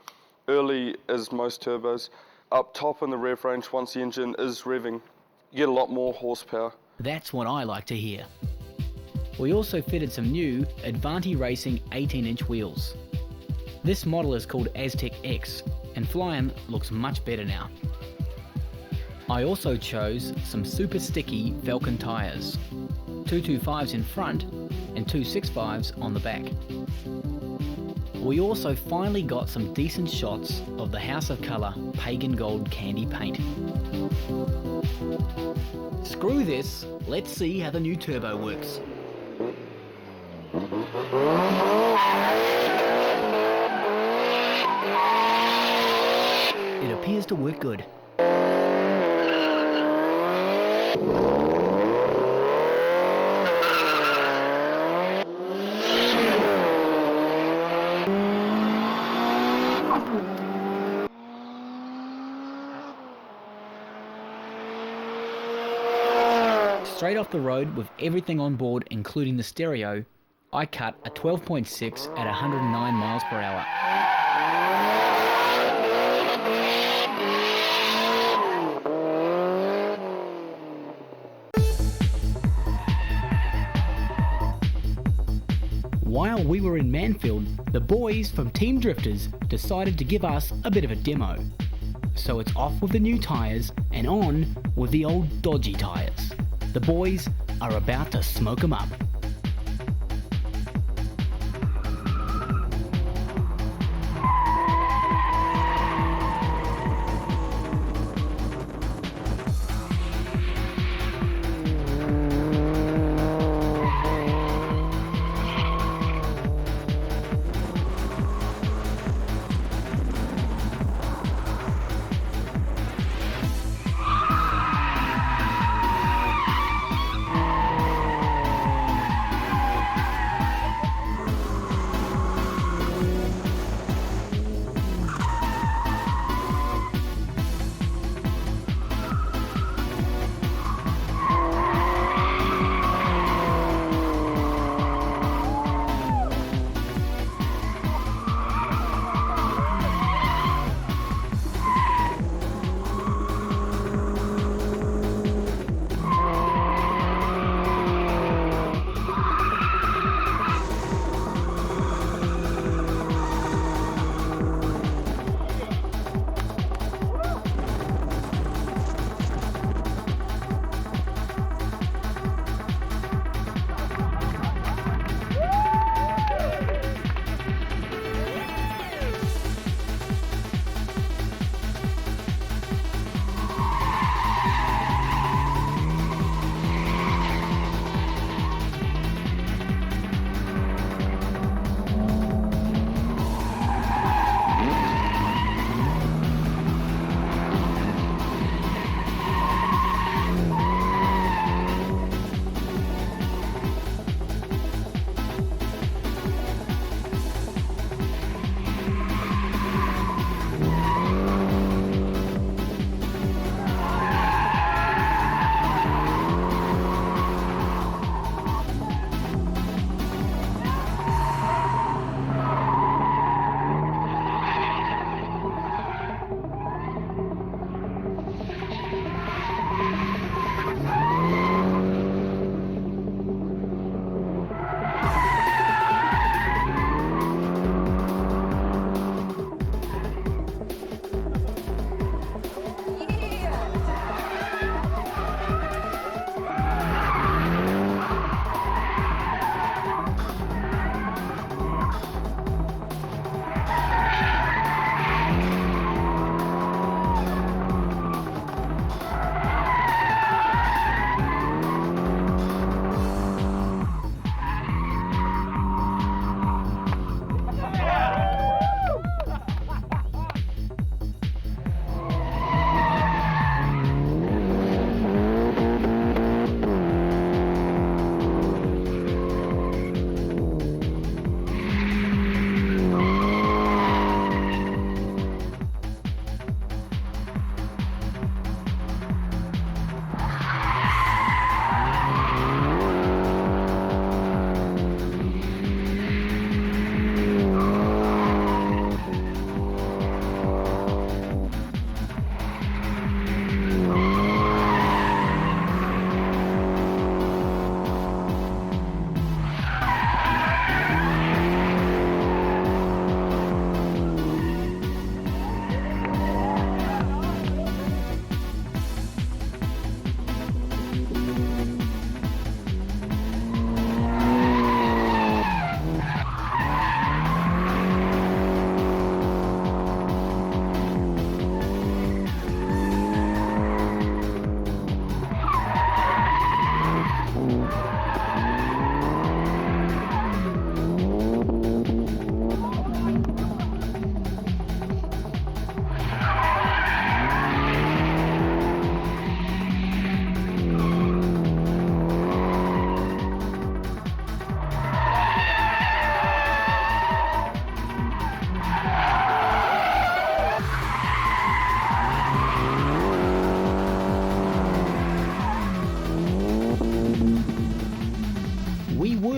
early as most turbos. Up top in the rev range, once the engine is revving, you get a lot more horsepower. That's what I like to hear. We also fitted some new Advanti Racing 18-inch wheels. This model is called Aztec X, and flying looks much better now. I also chose some super sticky Falcon tyres, 225s in front and 265s on the back. We also finally got some decent shots of the House of Colour Pagan Gold candy paint. Screw this, let's see how the new turbo works. It appears to work good. Straight off the road with everything on board, including the stereo, I cut a 12.6 at 109 miles per hour. While we were in Manfield, the boys from Team Drifters decided to give us a bit of a demo. So it's off with the new tyres and on with the old dodgy tyres. The boys are about to smoke 'em up.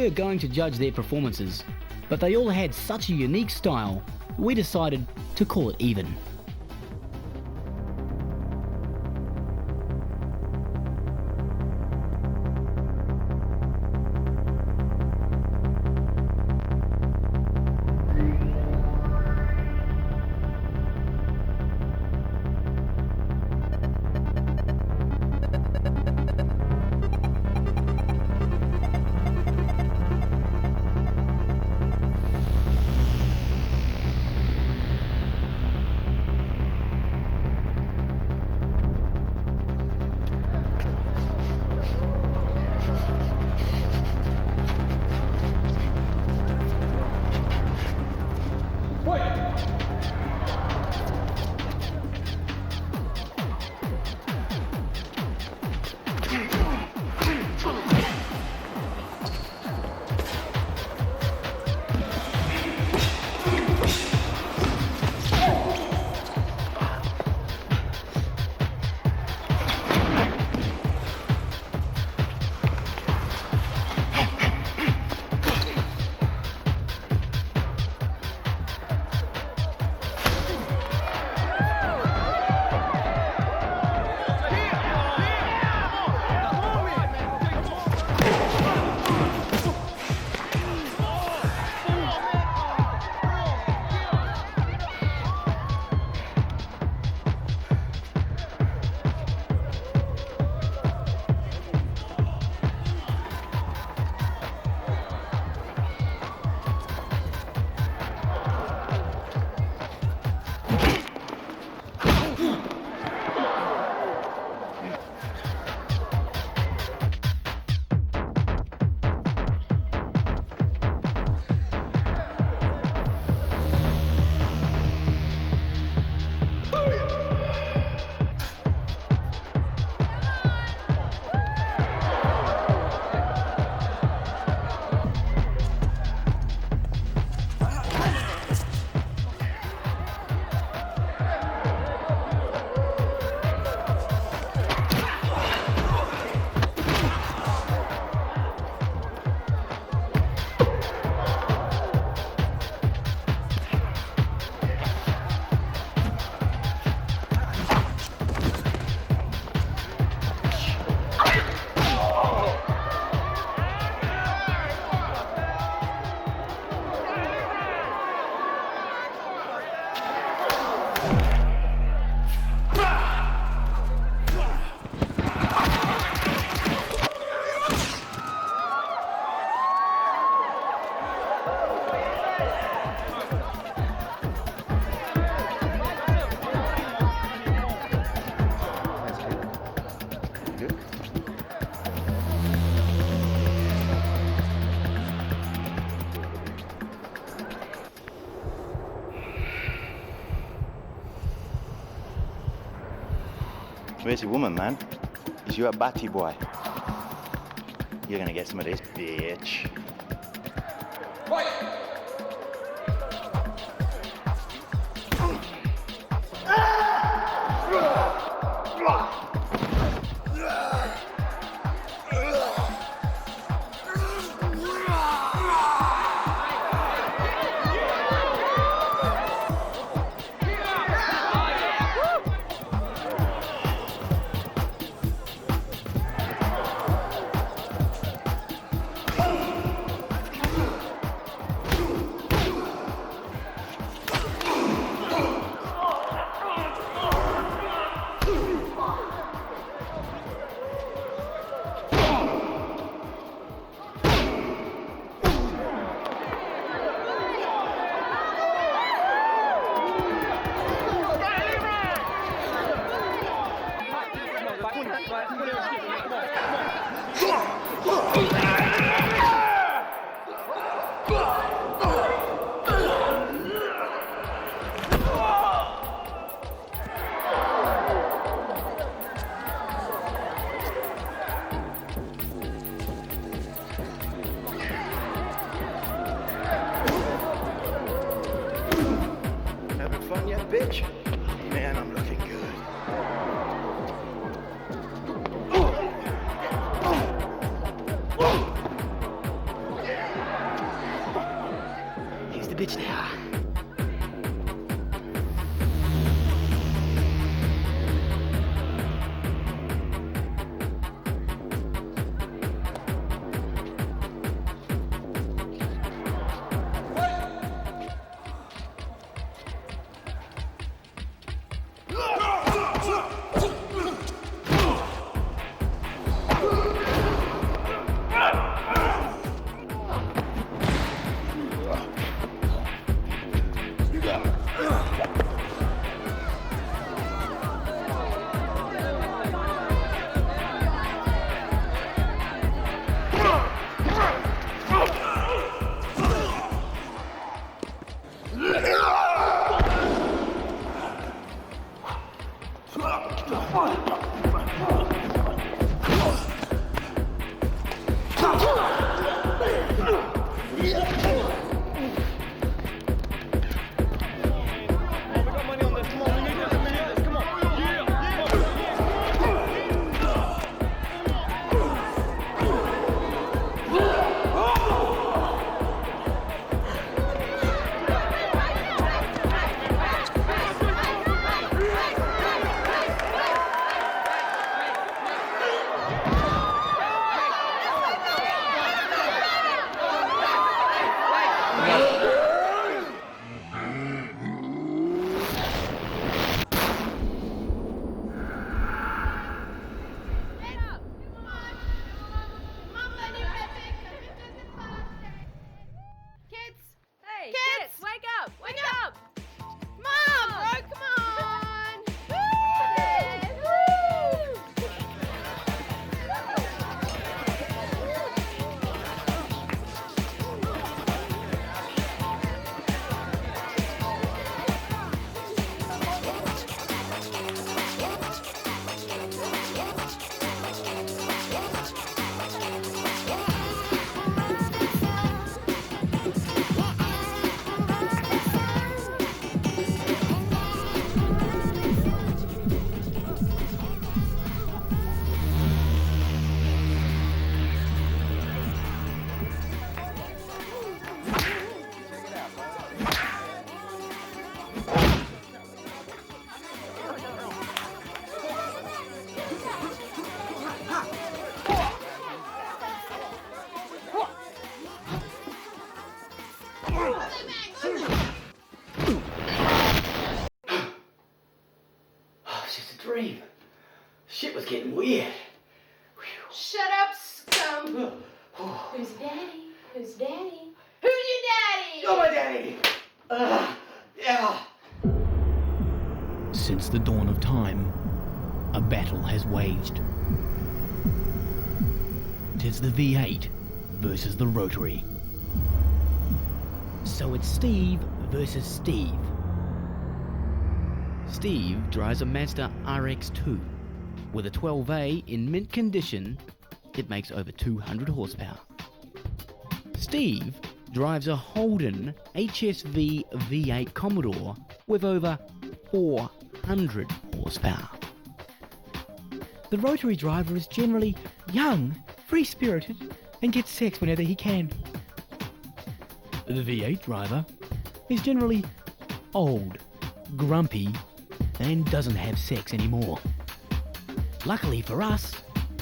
were going to judge their performances, but they all had such a unique style, we decided to call it even. Where's your woman, man? Is you a batty boy? You're gonna get some of this, bitch. Having fun yet, bitch? Man, I'm looking good. bitch now. Dream. Shit was getting weird. Shut up, scum. Who's daddy? Who's daddy? Who's your daddy? You're my daddy. Yeah. Since the dawn of time, a battle has waged. 'Tis the V8 versus the Rotary. So it's Steve versus Steve. Steve drives a Mazda RX-2. With a 12A in mint condition, it makes over 200 horsepower. Steve drives a Holden HSV V8 Commodore with over 400 horsepower. The Rotary driver is generally young, free-spirited, and gets sex whenever he can. The V8 driver is generally old, grumpy, and doesn't have sex anymore. Luckily for us,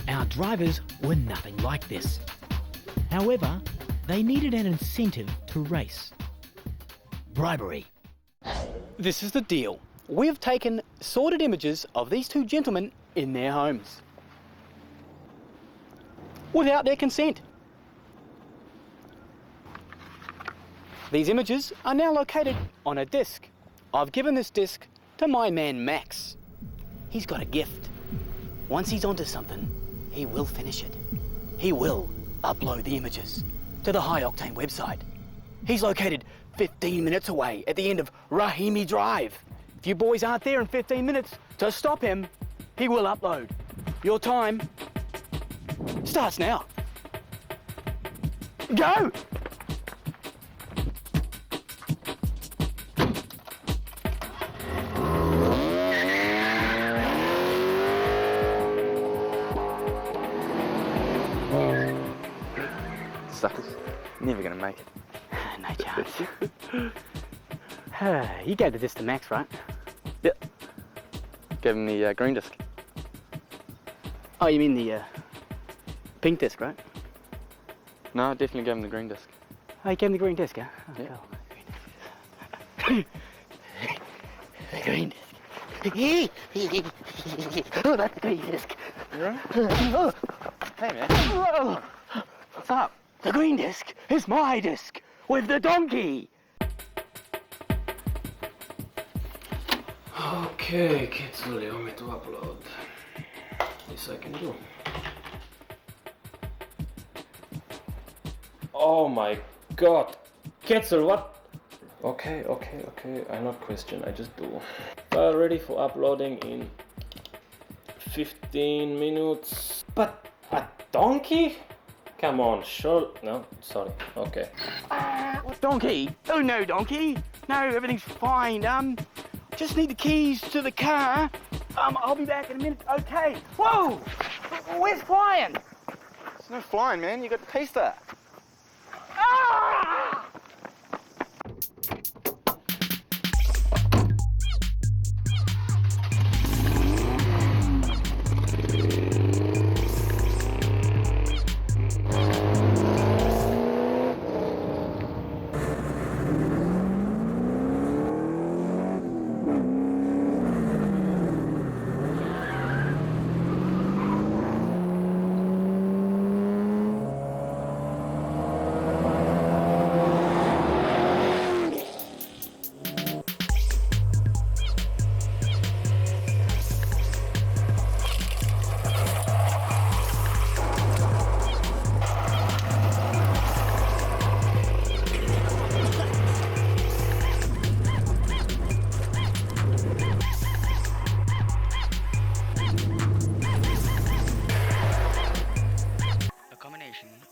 our drivers were nothing like this. However, they needed an incentive to race. Bribery. This is the deal. We've taken sorted images of these two gentlemen in their homes. Without their consent. These images are now located on a disc. I've given this disc to my man Max. He's got a gift. Once he's onto something, he will finish it. He will upload the images to the High Octane website. He's located 15 minutes away at the end of Rahimi Drive. If you boys aren't there in 15 minutes to stop him, he will upload. Your time starts now. Go! Suckers. Never gonna make it. no chance. You gave the disc to Max, right? Yep. Gave him the green disc. Oh, you mean the pink disc, right? No, I definitely gave him the green disc. Oh, you gave him the green disc, huh? Oh, Yeah. cool. The green disc. Oh, that's the green disc. You right? Oh. Hey, man. Whoa. What's up? The green disc is my disc with the donkey. Okay, kids, allow me to upload. Yes, I can do. Oh my god. Cancel what? Okay, I not question, I just do. File ready for uploading in 15 minutes. But a donkey? Come on, sure. No, sorry. Okay. Donkey? Oh no, donkey. No, everything's fine. Just need the keys to the car. I'll be back in a minute. Okay. Whoa! Where's flying? There's no flying, man. You got to taste that. Ah!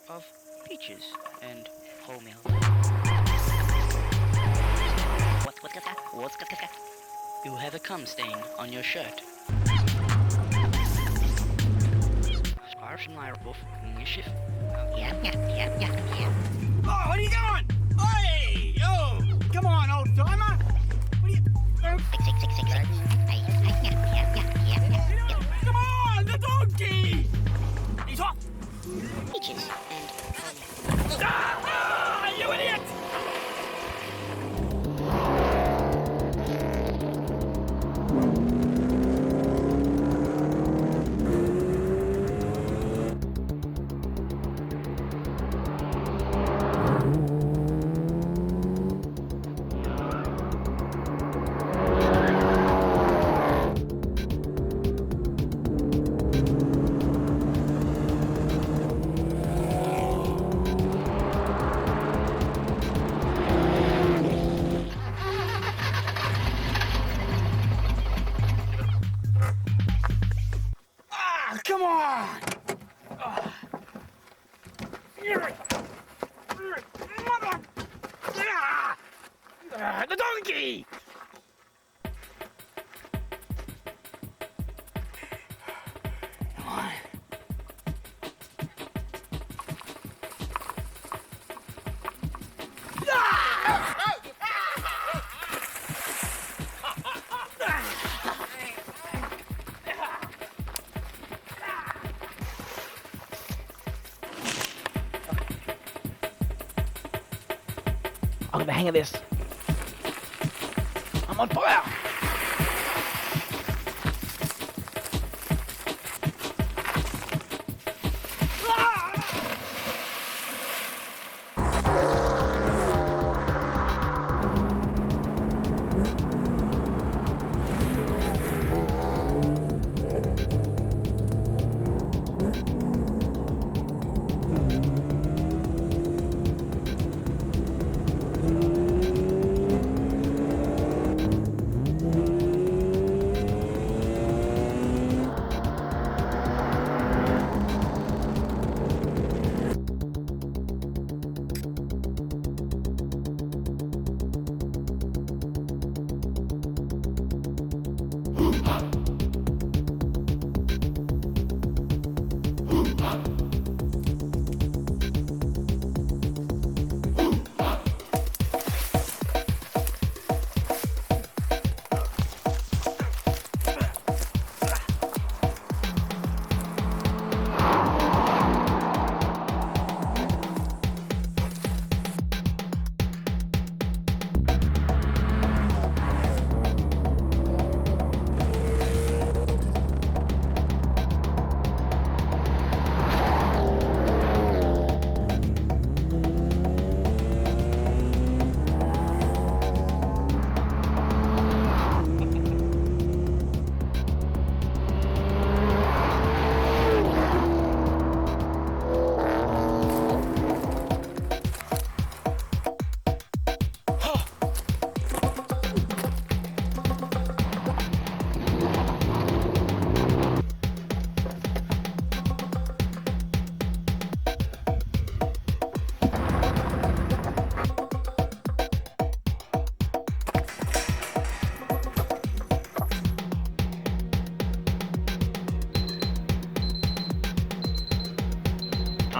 Of peaches and wholemeal. What's You have a cum stain on your shirt. Yeah. Oh, what are you doing? Hey! Oh! Come on, old timer! What are you... Come on, the donkey! He's off! Peaches and Ah, you idiot! Come on! Mother! The donkey! Come on. I'll get the hang of this. I'm on fire!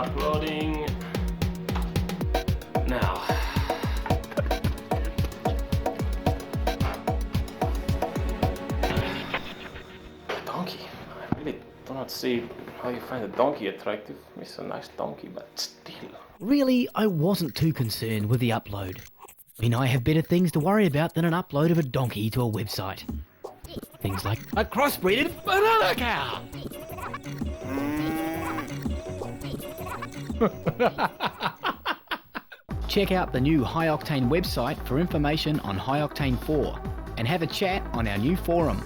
Uploading now. Donkey. I really do not see how you find a donkey attractive. It's a nice donkey, but still. Really, I wasn't too concerned with the upload. I mean, I have better things to worry about than an upload of a donkey to a website. Things like a crossbreeded banana cow. Check out the new High Octane website for information on High Octane 4 and have a chat on our new forum.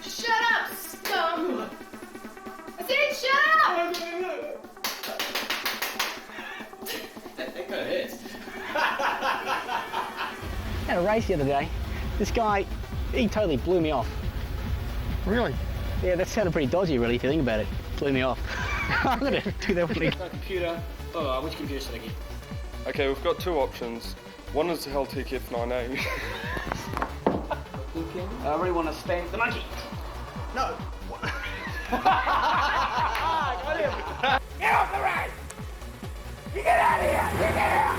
Shut up, scum! I said shut up! That kind of hurts. Had a race the other day. This guy, he totally blew me off. Really? Yeah, that sounded pretty dodgy, really, if you think about it. Blew me off. I'm going to do that one again. Computer. Which computer should I get? Okay, we've got two options. One is the Heltec F9A. I really want to spank the monkey. No. Got him. Get off the race! You get out of here! You get out!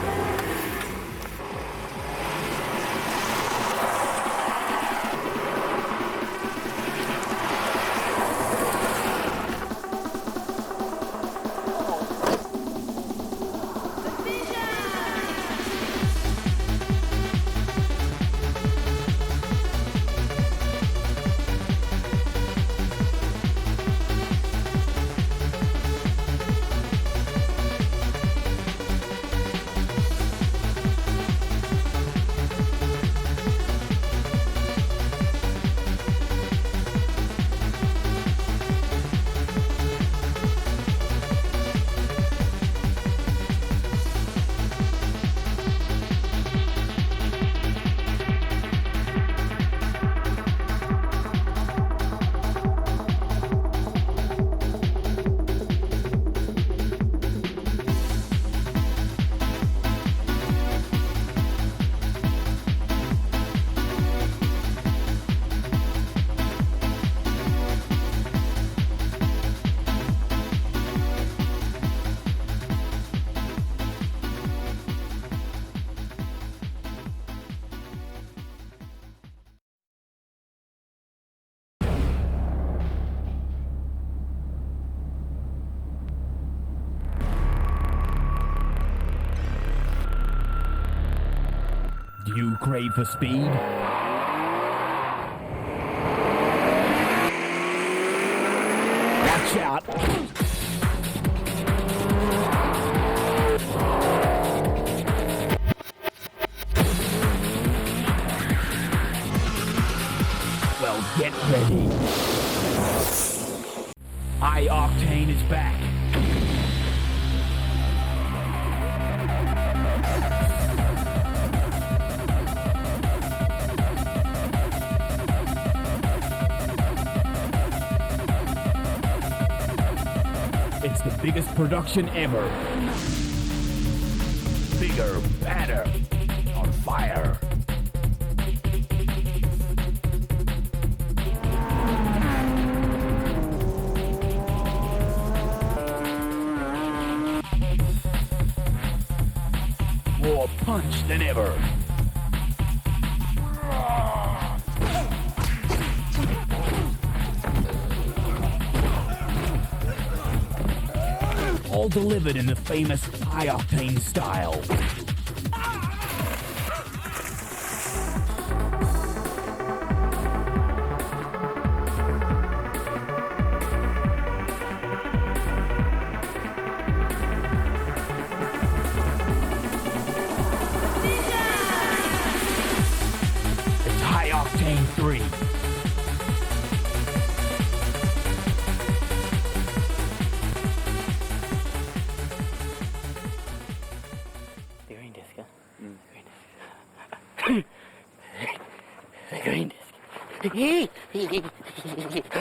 Do you crave for speed? Watch out! Well, get ready. High Octane is back. It's the biggest production ever. Bigger, badder, on fire. More punch than ever. All delivered in the famous High Octane style. It's High Octane 3. Green disc.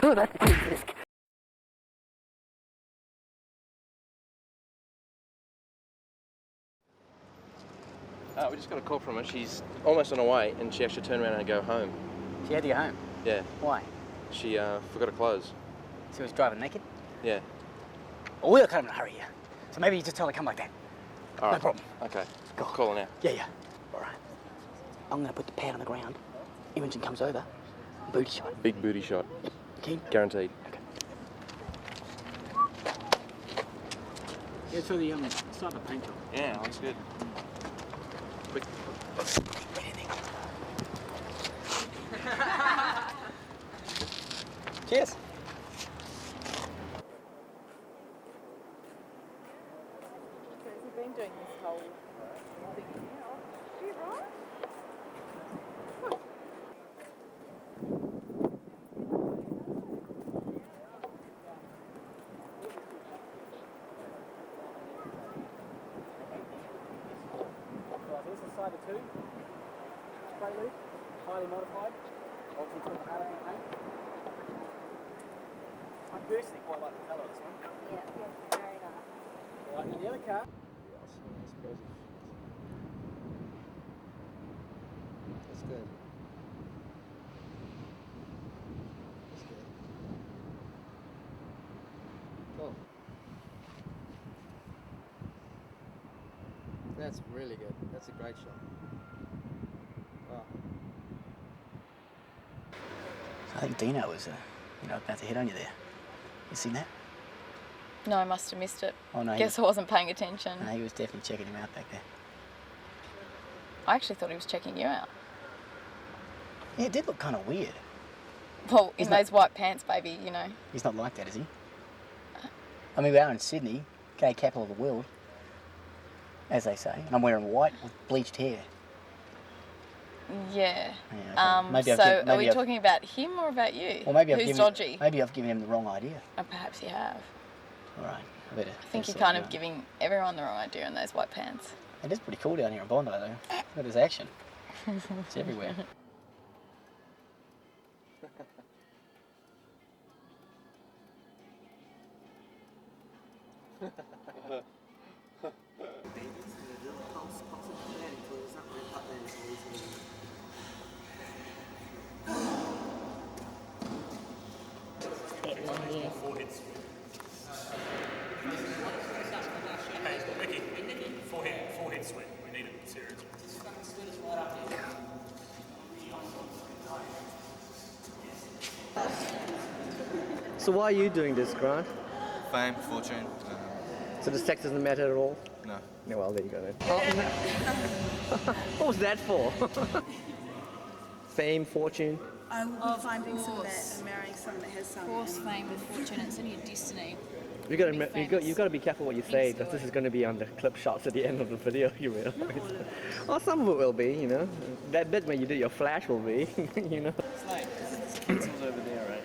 Oh, that's green disc. We just got a call from her. She's almost on her way, and she actually turned around and go home. She had to go home. Yeah. Why? She forgot her clothes. She was driving naked? Yeah. Well, we're kind of in a hurry here. So maybe you just tell her to come like that. All right. No problem. Okay. I'll call her now. Yeah. All right. I'm going to put the pad on the ground. Imogen comes over. Booty shot. Big booty shot. Yep. Keen? Guaranteed. Okay. Yeah, so the start the paint job. Yeah, looks good. Quick. Cheers. Has he been doing this whole thing now? You right? This is Cyber 2. Spray loop, highly modified. Obviously took the Halogen paint. I personally quite like the colour of this one. Yeah, very nice. Right, and the other car. That's good. That's good. Cool. That's really good. That's a great shot. Wow. I think Dino was, about to hit on you there. You seen that? No, I must have missed it. Oh no. Guess I wasn't paying attention. No, he was definitely checking him out back there. I actually thought he was checking you out. Yeah, it did look kind of weird. Well, in those white pants, baby, you know. He's not like that, is he? I mean, we are in Sydney, gay capital of the world, as they say, and I'm wearing white with bleached hair. Yeah. Okay. Maybe are we talking about him or about you? Well, maybe Who's dodgy? Maybe I've given him the wrong idea. Perhaps you have. All right, I better. I think you're kind of giving everyone the wrong idea in those white pants. It is pretty cool down here in Bondi, though. Look at this action. It's everywhere. Forehead sweat. We need it serious. So why are you doing this, Grant? Fame, fortune. So the sex doesn't matter at all? No. Yeah, well, there you go then. What was that for? Fame, fortune? I will be finding some of that and marrying someone that has some. Force, fame, and fortune. It's in your destiny. You got to be careful what you say, because this is going to be on the clip shots at the end of the video. You realize? Well, some of it will be, you know. That bit when you do your flash will be, you know. It's like pencils over there, right?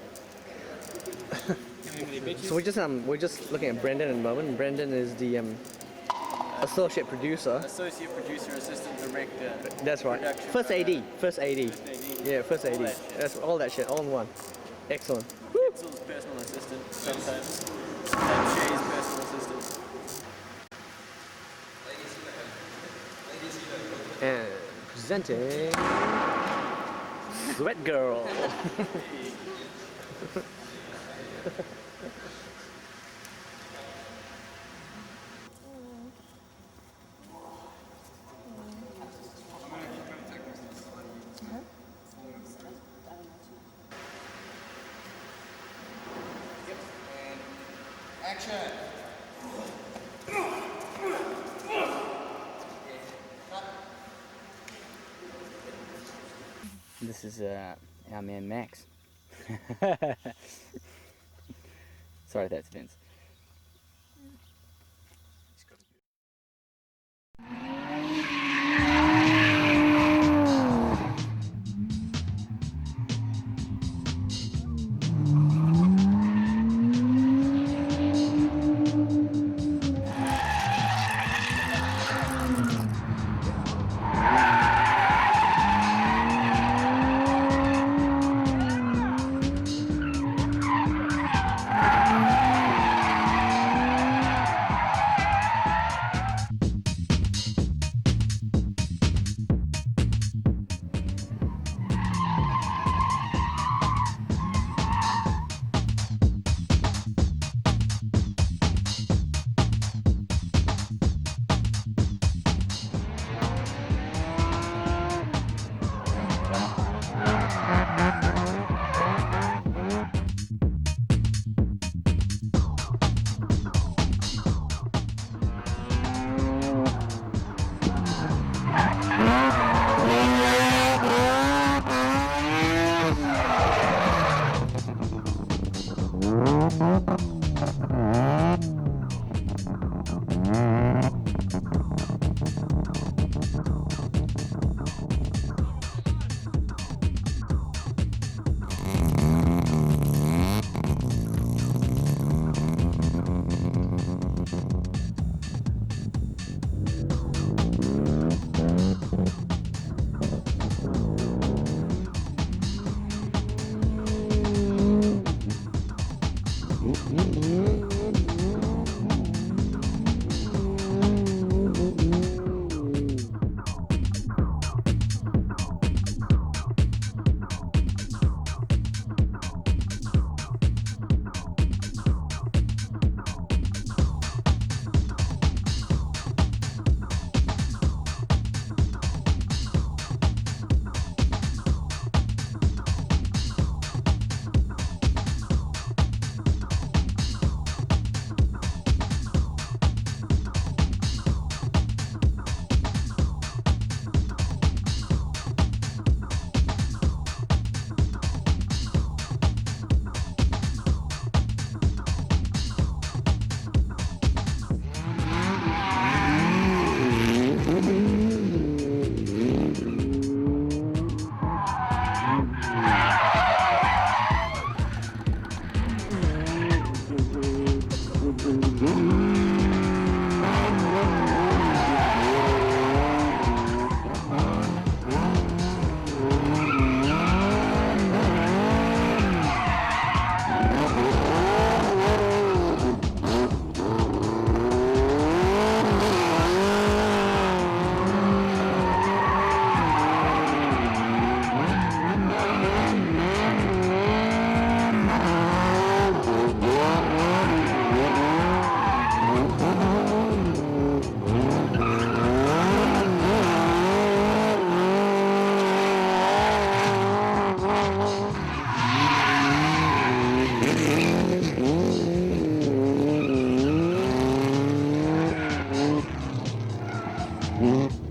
So we're just looking at Brendan at the moment. Brendan is the associate producer. Associate producer, assistant director. That's right. First AD. First AD. Yeah, first AD. That's all that shit, all in one. Excellent. Pencil's personal assistant sometimes. And Shay's personal assistant. And presenting Sweat Girl. Action! This is our man Max. Sorry, that's Vince. Mm-hmm.